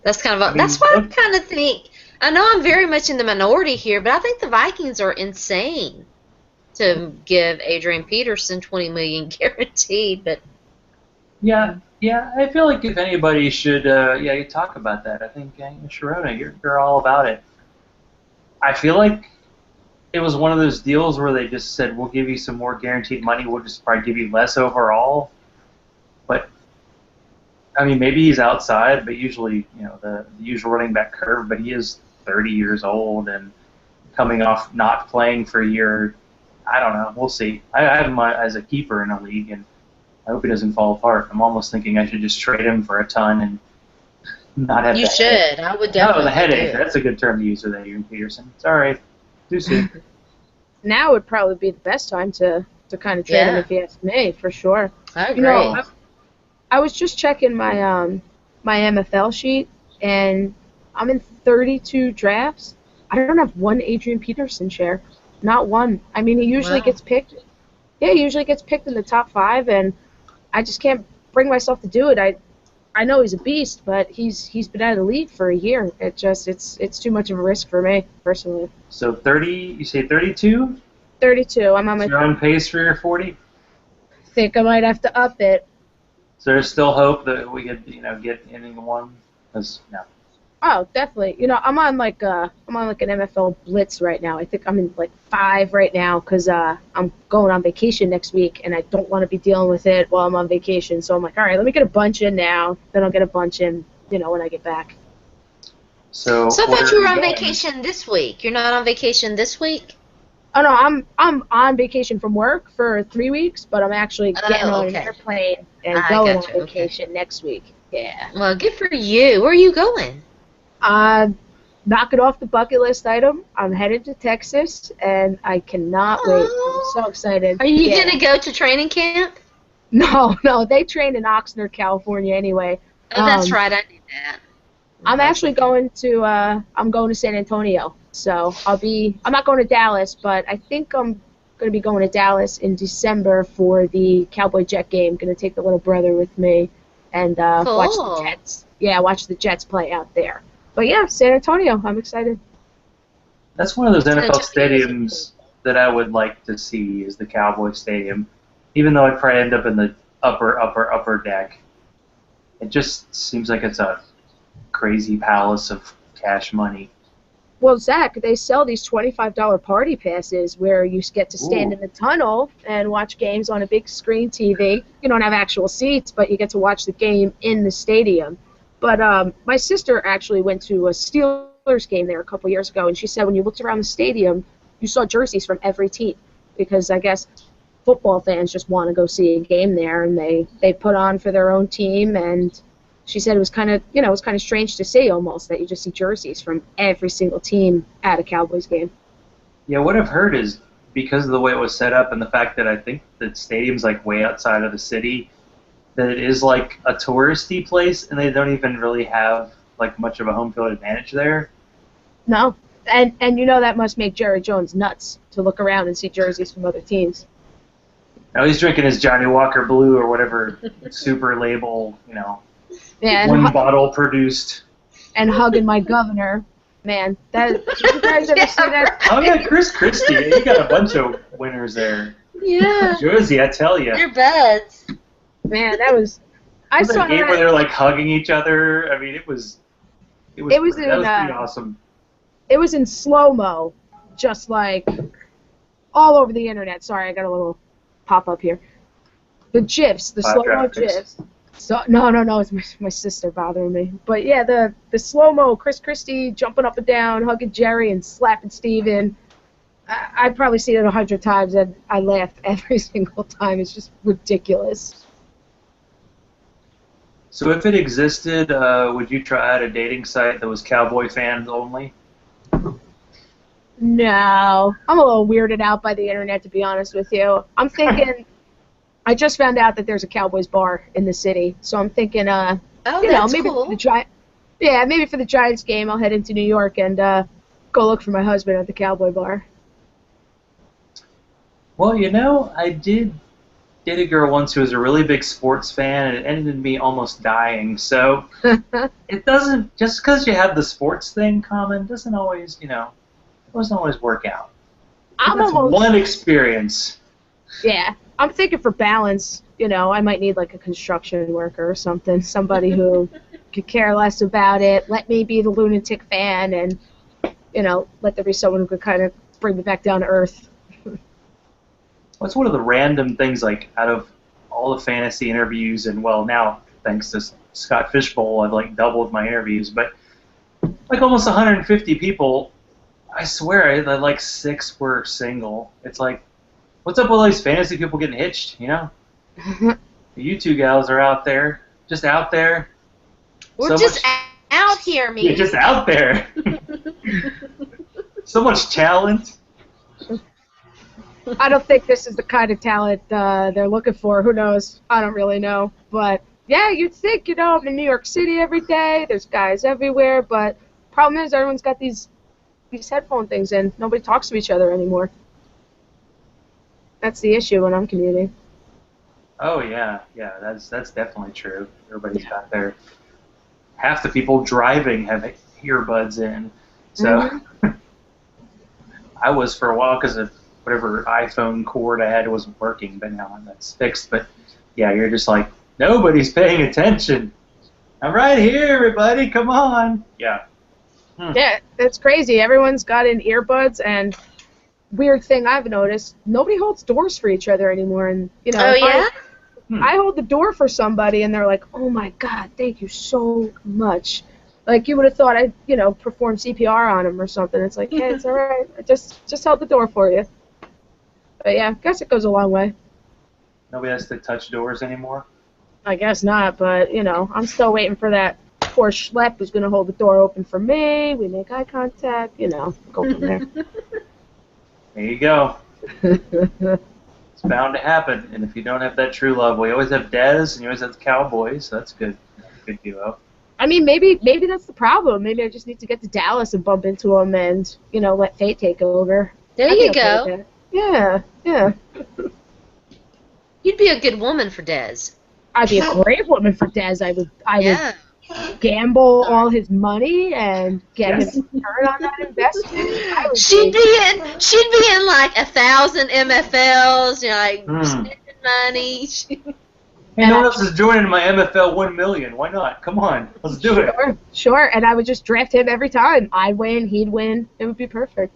That's that's what I kind of think. I know I'm very much in the minority here, but I think the Vikings are insane to give Adrian Peterson $20 million guaranteed. But yeah, I feel like if anybody should, you talk about that. I think Sharona, you're all about it. I feel like it was one of those deals where they just said, we'll give you some more guaranteed money, we'll just probably give you less overall. But, I mean, maybe he's outside, but usually, the usual running back curve, but he is 30 years old and coming off not playing for a year. I don't know. We'll see. I have him as a keeper in a league, and I hope he doesn't fall apart. I'm almost thinking I should just trade him for a ton and not have you should. Headache. I would definitely. The headache. Do. That's a good term to use with Adrian Peterson. Sorry. Too soon. Now would probably be the best time to kind of trade him if you ask me, for sure. I agree. I was just checking my my MFL sheet, and I'm in 32 drafts. I don't have one Adrian Peterson share. Not one. I mean, he usually gets picked. Yeah, he usually gets picked in the top 5, and I just can't bring myself to do it. I know he's a beast, but he's been out of the league for a year. It's too much of a risk for me personally. So 30, you say 32? 32. I'm on my. So you're on pace for your 40? Think I might have to up it. So there's still hope that we could, get inning 1? Because no. Oh, definitely. I'm on an MFL blitz right now. I think I'm in 5 right now because I'm going on vacation next week, and I don't want to be dealing with it while I'm on vacation. So I'm like, all right, let me get a bunch in now. Then I'll get a bunch in, when I get back. So I thought you were on vacation this week. You're not on vacation this week? Oh no, I'm on vacation from work for 3 weeks, but I'm actually getting on an airplane and going on vacation next week. Yeah. Well, good for you. Where are you going? Knock it off the bucket list item. I'm headed to Texas, and I cannot wait. I'm so excited. Are you going to go to training camp? No, they train in Oxnard, California anyway. Oh, that's right. I knew that. I'm actually going to San Antonio. So I'm not going to Dallas, but I think I'm going to be going to Dallas in December for the Cowboy-Jet game. Going to take the little brother with me and watch the Jets. Yeah, watch the Jets play out there. But yeah, San Antonio, I'm excited. That's one of those It's gonna NFL just be easy. stadiums that I would like to see is the Cowboy Stadium, even though I'd probably end up in the upper deck. It just seems like it's a crazy palace of cash money. Well, Zach, they sell these $25 party passes where you get to stand Ooh. in the tunnel and watch games on a big screen TV. You don't have actual seats, but you get to watch the game in the stadium. But my sister actually went to a Steelers game there a couple years ago, and she said when you looked around the stadium, you saw jerseys from every team because I guess football fans just want to go see a game there, and they put on for their own team. And she said it was kind of it was kind of strange to see almost that you just see jerseys from every single team at a Cowboys game. Yeah, what I've heard is because of the way it was set up and the fact that I think the stadium's like way outside of the city, that it is like a touristy place, and they don't even really have like much of a home field advantage there. No, and that must make Jerry Jones nuts to look around and see jerseys from other teams. Now he's drinking his Johnny Walker Blue or whatever super label, Yeah, one bottle produced. and hugging my governor. Man, did you guys ever see that? Oh yeah, Chris Christie. You got a bunch of winners there. Yeah. Jersey, I tell you. Your beds. Man, that was. I Was saw that game where that. they're like hugging each other? I mean, it was It was pretty awesome. It was in slow-mo, just like all over the internet. Sorry, I got a little pop-up here. The GIFs, the slow-mo GIFs. So, no, it's my sister bothering me. But yeah, the slow-mo, Chris Christie jumping up and down, hugging Jerry and slapping Steven. I've probably seen it 100 times, and I laugh every single time. It's just ridiculous. So if it existed, would you try out a dating site that was Cowboy fans only? No, I'm a little weirded out by the internet, to be honest with you. I'm thinking, I just found out that there's a Cowboys bar in the city, so I'm thinking, Oh, that's maybe cool. cool. Maybe for the Giants game, I'll head into New York and go look for my husband at the Cowboy bar. Well, I did date a girl once who was a really big sports fan, and it ended in me almost dying. So it doesn't, just because you have the sports thing common, doesn't always, doesn't always work out. That's one experience. Yeah, I'm thinking for balance, I might need like a construction worker or something, somebody who could care less about it, let me be the lunatic fan, and, let there be someone who could kind of bring me back down to earth. What's one of the random things, like, out of all the fantasy interviews, and, well, now, thanks to Scott Fishbowl, I've, like, doubled my interviews, but, like, almost 150 people, I swear, like, 6 were single. It's like, what's up with all these fantasy people getting hitched, You two gals are out there, just out there. We're just out here, me. You're just out there. So much talent. I don't think this is the kind of talent they're looking for. Who knows? I don't really know. But, yeah, you'd think, I'm in New York City every day. There's guys everywhere. But problem is everyone's got these headphone things in. Nobody talks to each other anymore. That's the issue when I'm commuting. Oh, yeah, that's definitely true. Everybody's got their... Half the people driving have earbuds in. So I was for a while because of whatever iPhone cord I had wasn't working, but now that's fixed. But yeah, you're just like, nobody's paying attention. I'm right here, everybody, come on. Yeah. Yeah, it's crazy. Everyone's got in earbuds, and weird thing I've noticed, nobody holds doors for each other anymore. And I hold the door for somebody, and they're like, oh my God, thank you so much. Like, you would have thought I'd, perform CPR on him or something. It's like, yeah, it's all right. I just held the door for you. But yeah, I guess it goes a long way. Nobody has to touch doors anymore? I guess not, but, I'm still waiting for that poor schlep who's going to hold the door open for me. We make eye contact, go from there. There you go. It's bound to happen. And if you don't have that true love, we always have Dez and you always have the Cowboys, so that's good. Good duo. I mean, maybe that's the problem. Maybe I just need to get to Dallas and bump into him and, let fate take over. There you go. Yeah. You'd be a good woman for Dez. I'd be a great woman for Dez. I would gamble all his money and get his return on that investment. She'd be in like 1,000 MFLs, spending money. Hey, no one else is joining my MFL 1 million. Why not? Come on, let's do it. Sure, and I would just draft him every time. I'd win, he'd win. It would be perfect.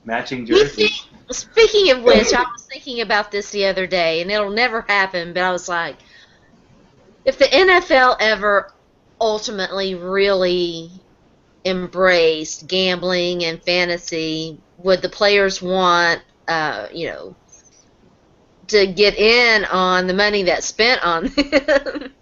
Matching jerseys. Speaking of which, I was thinking about this the other day, and it'll never happen, but I was like, if the NFL ever ultimately really embraced gambling and fantasy, would the players want, to get in on the money that's spent on them?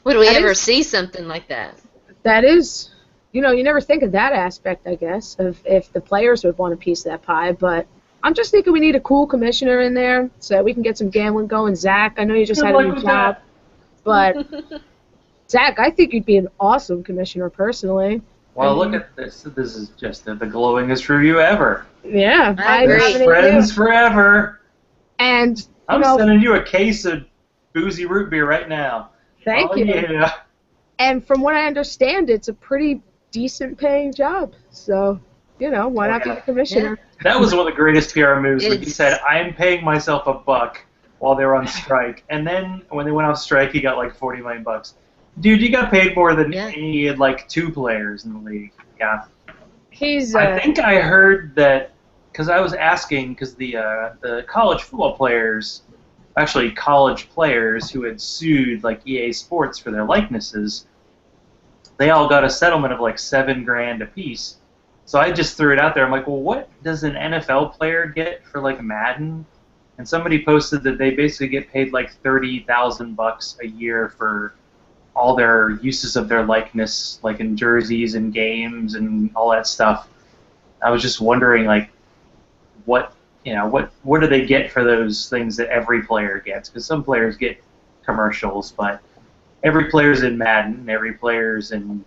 Would we ever see something like that? That is, you never think of that aspect, I guess, of if the players would want a piece of that pie, but I'm just thinking we need a cool commissioner in there so that we can get some gambling going. Zach, I know you just had a new job, but Zach, I think you'd be an awesome commissioner personally. Well, look at this. This is just the glowingest review ever. Yeah, I agree. Friends forever. And I'm sending you a case of boozy root beer right now. Thank you. Yeah. And from what I understand, it's a pretty decent paying job. So, why not be the commissioner? Yeah. That was one of the greatest PR moves when he said, I'm paying myself $1 while they were on strike. And then when they went off strike, he got like $40 million. Dude, you got paid more than any like 2 players in the league. Yeah. I think I heard that because I was asking because the college football players, actually college players who had sued like EA Sports for their likenesses, they all got a settlement of like $7,000 a piece. So I just threw it out there. I'm like, well, what does an NFL player get for like Madden? And somebody posted that they basically get paid like $30,000 a year for all their uses of their likeness, like in jerseys and games and all that stuff. I was just wondering, like, what do they get for those things that every player gets? Because some players get commercials, but every player's in Madden, every player's in,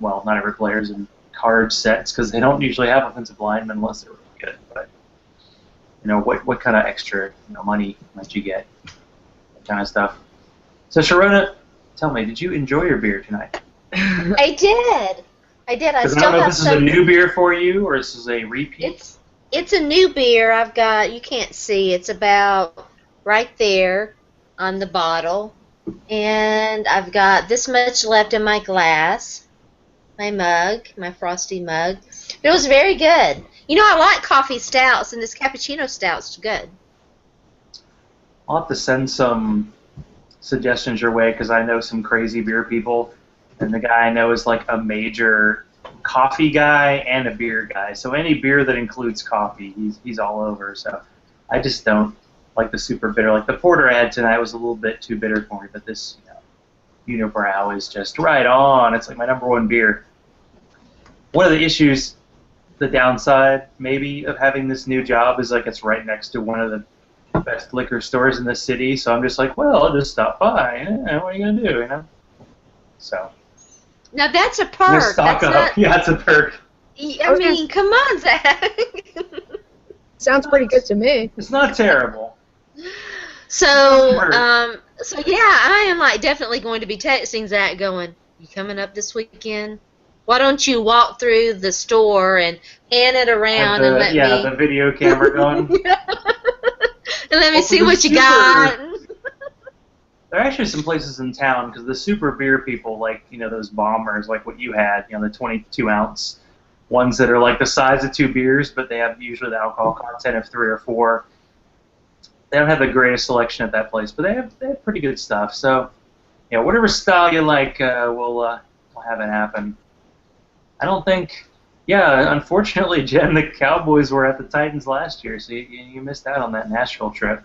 well, not every player's in card sets because they don't usually have offensive linemen unless they're really good. But what kind of extra money might you get? That kind of stuff. So Sharona, tell me, did you enjoy your beer tonight? I did. I don't know if this is a new beer for you or this is a repeat. It's a new beer. I've got, you can't see, it's about right there on the bottle. And I've got this much left in my glass, my mug, my frosty mug. It was very good. I like coffee stouts, and this cappuccino stout's good. I'll have to send some suggestions your way because I know some crazy beer people, and the guy I know is like a major coffee guy and a beer guy. So any beer that includes coffee, he's all over. So I just don't like the super bitter. Like the porter I had tonight was a little bit too bitter for me, but this Unibrow is just right on. It's like my #1 beer. One of the issues, the downside maybe of having this new job is like it's right next to one of the best liquor stores in the city, so I'm just like, well, I'll just stop by. What are you gonna do, So. Now that's a perk. Stock up. Yeah, it's a perk. I mean, come on, Zach. Sounds pretty good to me. It's not terrible. So yeah, I am like definitely going to be texting Zach, going, "You coming up this weekend? Why don't you walk through the store and hand it around and let me?" Yeah, the video camera going. And let me see what you got. There are actually some places in town because the super beer people, like those bombers, like what you had, the 22-ounce ones that are like the size of 2 beers, but they have usually the alcohol content of 3 or 4. They don't have the greatest selection at that place, but they have pretty good stuff. So, whatever style you like, we'll have it happen. I don't think. Yeah, unfortunately, Jen, the Cowboys were at the Titans last year, so you missed out on that Nashville trip.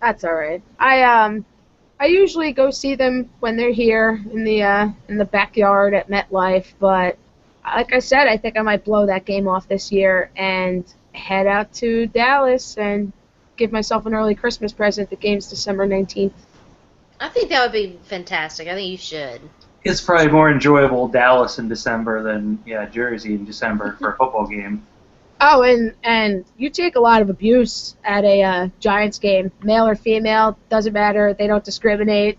That's all right. I usually go see them when they're here in the backyard at MetLife, but like I said, I think I might blow that game off this year and head out to Dallas and give myself an early Christmas present. The game's December 19th. I think that would be fantastic. I think you should. It's probably more enjoyable Dallas in December than Jersey in December for a football game. Oh, and you take a lot of abuse at a Giants game, male or female, doesn't matter. They don't discriminate.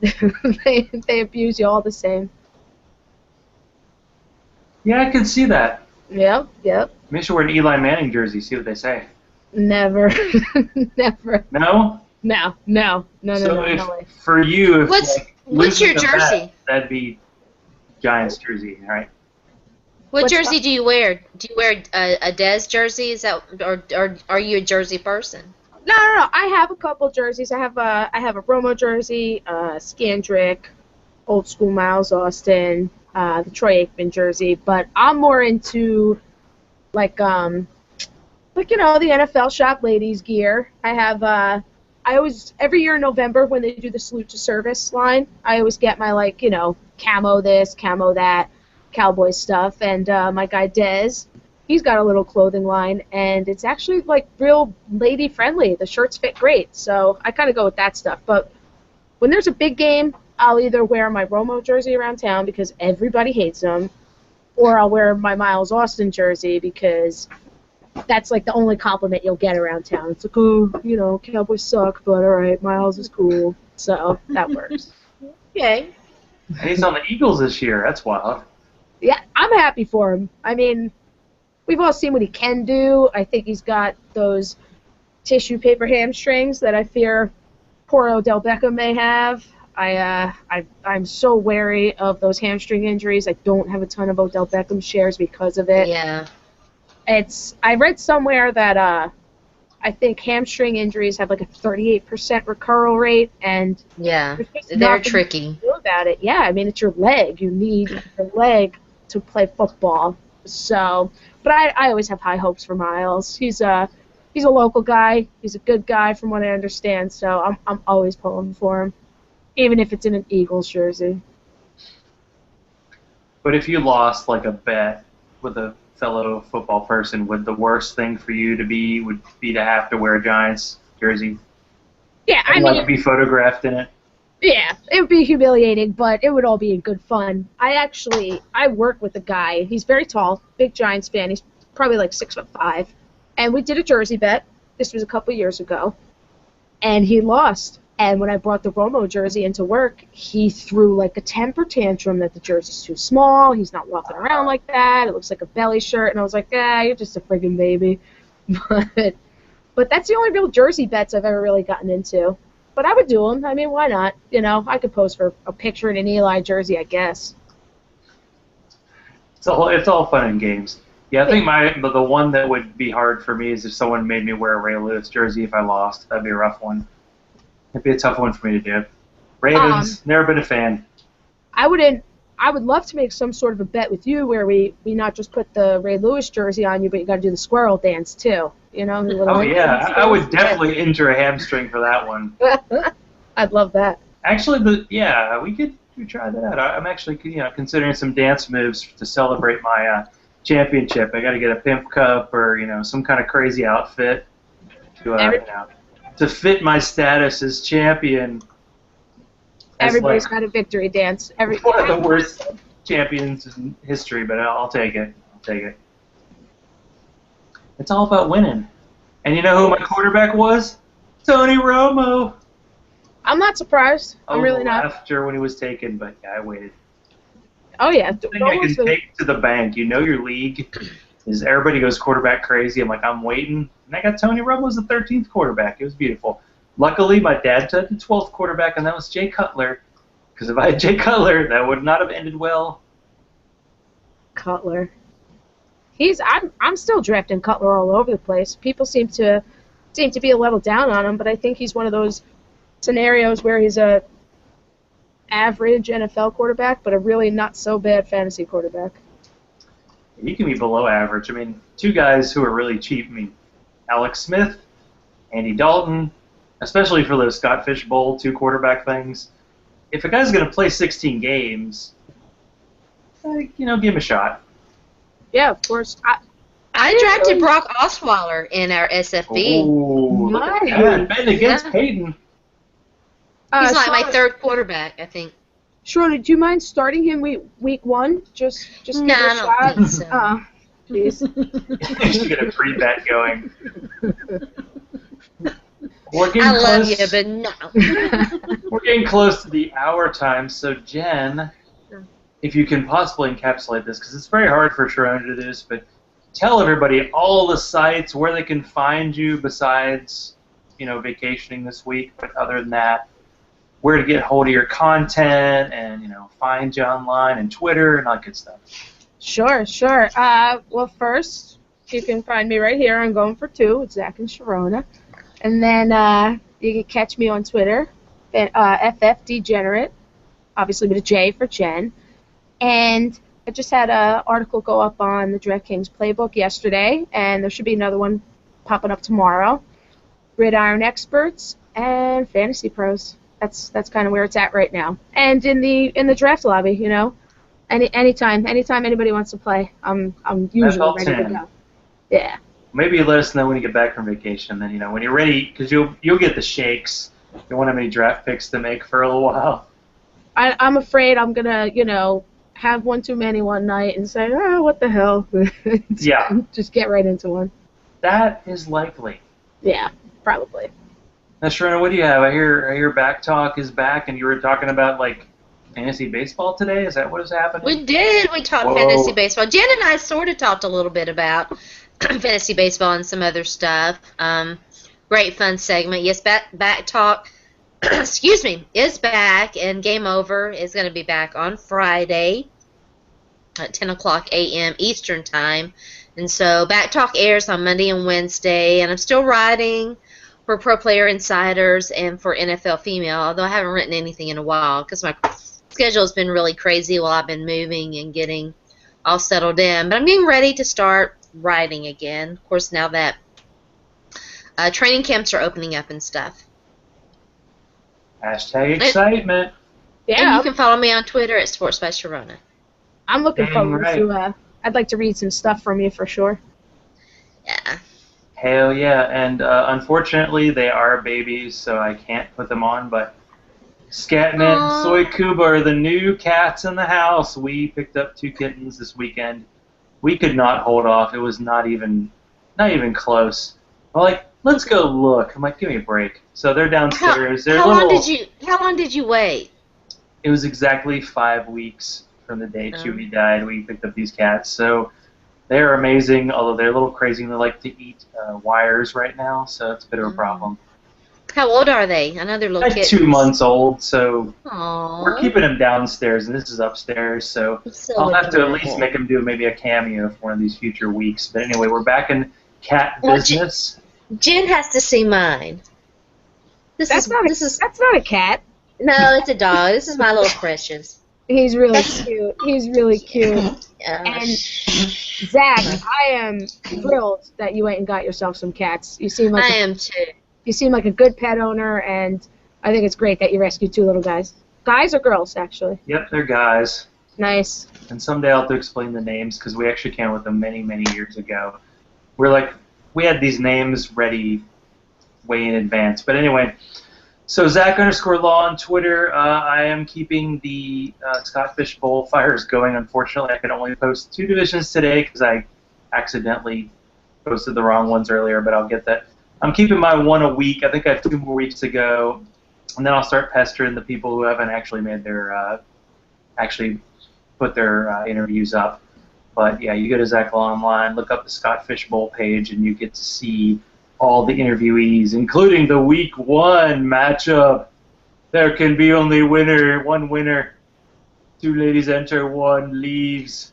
they abuse you all the same. Yeah, I can see that. Yep. Maybe you should wear an Eli Manning jersey, see what they say. Never. Never. No? No. So if, No way. for you, if What's losing your a bet, jersey? that'd be Giants jersey, right? What What's jersey that? do you wear? Do you wear a Dez jersey? Is that or are you a jersey person? No. I have a couple jerseys. I have a Romo jersey, Scandrick, old school Miles Austin, the Troy Aikman jersey. But I'm more into like the NFL shop ladies gear. I have I always every year in November when they do the salute to service line, I always get my camo this, camo that, cowboy stuff. And my guy Dez, he's got a little clothing line, and it's actually real lady friendly. The shirts fit great, so I kind of go with that stuff. But when there's a big game, I'll either wear my Romo jersey around town because everybody hates him, or I'll wear my Miles Austin jersey because that's the only compliment you'll get around town. It's oh, Cowboys suck, but all right, Miles is cool, so that works. Okay. And he's on the Eagles this year. That's wild. Yeah, I'm happy for him. I mean, we've all seen what he can do. I think he's got those tissue paper hamstrings that I fear poor Odell Beckham may have. I'm so wary of those hamstring injuries. I don't have a ton of Odell Beckham shares because of it. Yeah. I read somewhere that I think hamstring injuries have a 38% recurral rate, and Yeah. there's just They're nothing tricky. you can do about it. Yeah, I mean, it's your leg. You need your leg to play football. So, but I always have high hopes for Miles. He's a local guy. He's a good guy from what I understand. So I'm always pulling for him, even if it's in an Eagles jersey. But if you lost a bet with a fellow football person, would the worst thing for you to be to have to wear a Giants jersey? Yeah, I And mean, be photographed in it? yeah, it would be humiliating, but it would all be in good fun. I work with a guy. He's very tall, big Giants fan. He's probably 6'5", and we did a jersey bet. This was a couple years ago, and he lost. And when I brought the Romo jersey into work, he threw a temper tantrum that the jersey's too small. He's not walking around like that. It looks like a belly shirt. And I was like, you're just a friggin' baby. But that's the only real jersey bets I've ever really gotten into. But I would do them. I mean, why not? I could pose for a picture in an Eli jersey, I guess. It's all fun and games. Yeah, I think the one that would be hard for me is if someone made me wear a Ray Lewis jersey if I lost. That'd be a rough one. It'd be a tough one for me to do. Ravens, never been a fan. I would love to make some sort of a bet with you where we not just put the Ray Lewis jersey on you, but you got to do the squirrel dance too. Oh yeah, I would definitely injure a hamstring for that one. I'd love that. Actually, we could try that out. I'm actually considering some dance moves to celebrate my championship. I got to get a pimp cup or some kind of crazy outfit to fit my status as champion. Everybody's got a victory dance. One of the worst champions in history, but I'll take it. It's all about winning. And you know who my quarterback was? Tony Romo. I'm not surprised. I'm really not. After when he was taken, but yeah, I waited. Oh yeah. The thing I can take to the bank. Your league is everybody goes quarterback crazy. I'm waiting. And I got Tony Romo as the 13th quarterback. It was beautiful. Luckily, my dad took the 12th quarterback, and that was Jay Cutler. Because if I had Jay Cutler, that would not have ended well. Cutler. I'm still drafting Cutler all over the place. People seem to be a level down on him, but I think he's one of those scenarios where he's a average NFL quarterback, but a really not so bad fantasy quarterback. He can be below average. Two guys who are really cheap. Alex Smith, Andy Dalton, especially for those Scott Fish Bowl 2 quarterback things. If a guy's going to play 16 games, give him a shot. Yeah, of course. I drafted Brock Osweiler in our SFB. Oh, nice. Yeah, betting against Peyton. He's my 3rd quarterback, I think. Sharona, do you mind starting him week 1? Just give it a I shot. don't think so. please. You should get a pre-bet going. I love you, but no. We're getting close to the hour time, so Jen, if you can possibly encapsulate this, because it's very hard for Sharona to do this, but tell everybody all the sites where they can find you besides, vacationing this week, but other than that, where to get hold of your content and, find you online and Twitter and all that good stuff. Sure. Well, first, you can find me right here on Going for Two with Zach and Sharona. And then you can catch me on Twitter, FFDegenerate, obviously with a J for Jen. And I just had an article go up on the DraftKings playbook yesterday, and there should be another one popping up tomorrow. Gridiron Experts and Fantasy Pros. That's kind of where it's at right now. And in the draft lobby, anytime anybody wants to play, I'm usually ready to go. Yeah. Maybe you let us know when you get back from vacation. Then when you're ready, because you'll get the shakes. You won't have any draft picks to make for a little while. I'm afraid I'm gonna have one too many one night and say, oh, what the hell? Yeah. Just get right into one. That is likely. Yeah, probably. Now, Sharona, what do you have? I hear Back Talk is back, and you were talking about fantasy baseball today. Is that what is happening? We did. We talked fantasy baseball. Jen and I sort of talked a little bit about fantasy baseball and some other stuff. Great fun segment. Yes, Back Talk, excuse me, is back, and Game Over is going to be back on Friday at 10 o'clock a.m. Eastern Time. And so Back Talk airs on Monday and Wednesday, and I'm still writing for Pro Player Insiders and for NFL Female, although I haven't written anything in a while because my schedule has been really crazy while I've been moving and getting all settled in. But I'm getting ready to start writing again. Of course, now that training camps are opening up and stuff. Hashtag excitement. Yeah. And you can follow me on Twitter at Sports by Sharona. I'm looking forward to. I'd like to read some stuff from you for sure. Yeah. Hell yeah! And unfortunately, they are babies, so I can't put them on. But Scatman and Soy Kuba are the new cats in the house. We picked up 2 kittens this weekend. We could not hold off. It was not even close. I'm let's go look. I'm give me a break. So they're downstairs. How long did you wait? It was exactly 5 weeks from the day Chewy died. We picked up these cats. So they're amazing, although they're a little crazy and they like to eat wires right now, so it's a bit of a problem. How old are they? I know they're little kittens. 2 months old, so Aww. We're keeping them downstairs, and this is upstairs, so I'll have to at least make them do maybe a cameo for one of these future weeks. But anyway, we're back in cat business. Jen has to see mine. That's not a cat. No, it's a dog. This is my little precious. He's really cute. He's really cute. And Zach, I am thrilled that you went and got yourself some cats. I am too. You seem like a good pet owner, and I think it's great that you rescued 2 little guys. Guys or girls, actually? Yep, they're guys. Nice. And someday I'll have to explain the names, because we actually came with them many, many years ago. We had these names ready way in advance. But anyway, so Zach_Law on Twitter. I am keeping the Scott Fish Bowl fires going. Unfortunately, I could only post 2 divisions today because I accidentally posted the wrong ones earlier, but I'll get that. I'm keeping my 1 a week. I think I have 2 more weeks to go, and then I'll start pestering the people who haven't actually made their put their interviews up. But yeah, you go to Zach Law Online, look up the Scott Fish Bowl page, and you get to see all the interviewees, including the Week 1 matchup. There can be only one winner. 2 ladies enter, 1 leaves.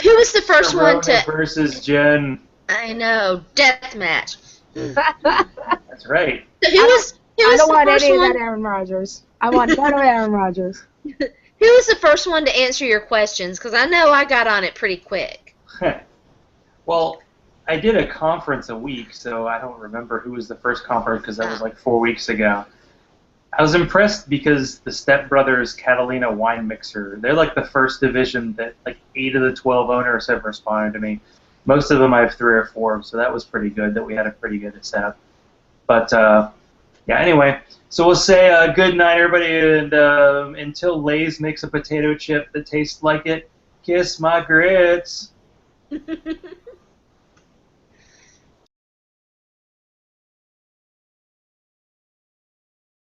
Who was the first one to versus Jen? I know, death match. That's right. So I don't want any of that Aaron Rodgers. I want none of Aaron Rodgers. Who was the first one to answer your questions? Because I know I got on it pretty quick. Well, I did a conference a week, so I don't remember who was the first conference because that was 4 weeks ago. I was impressed because the Step Brothers Catalina Wine Mixer, they're the first division that 8 of the 12 owners have responded to me. Most of them I have 3 or 4, so that was pretty good that we had a pretty good setup. But, yeah, anyway, so we'll say good night, everybody, and until Lay's makes a potato chip that tastes like it, kiss my grits.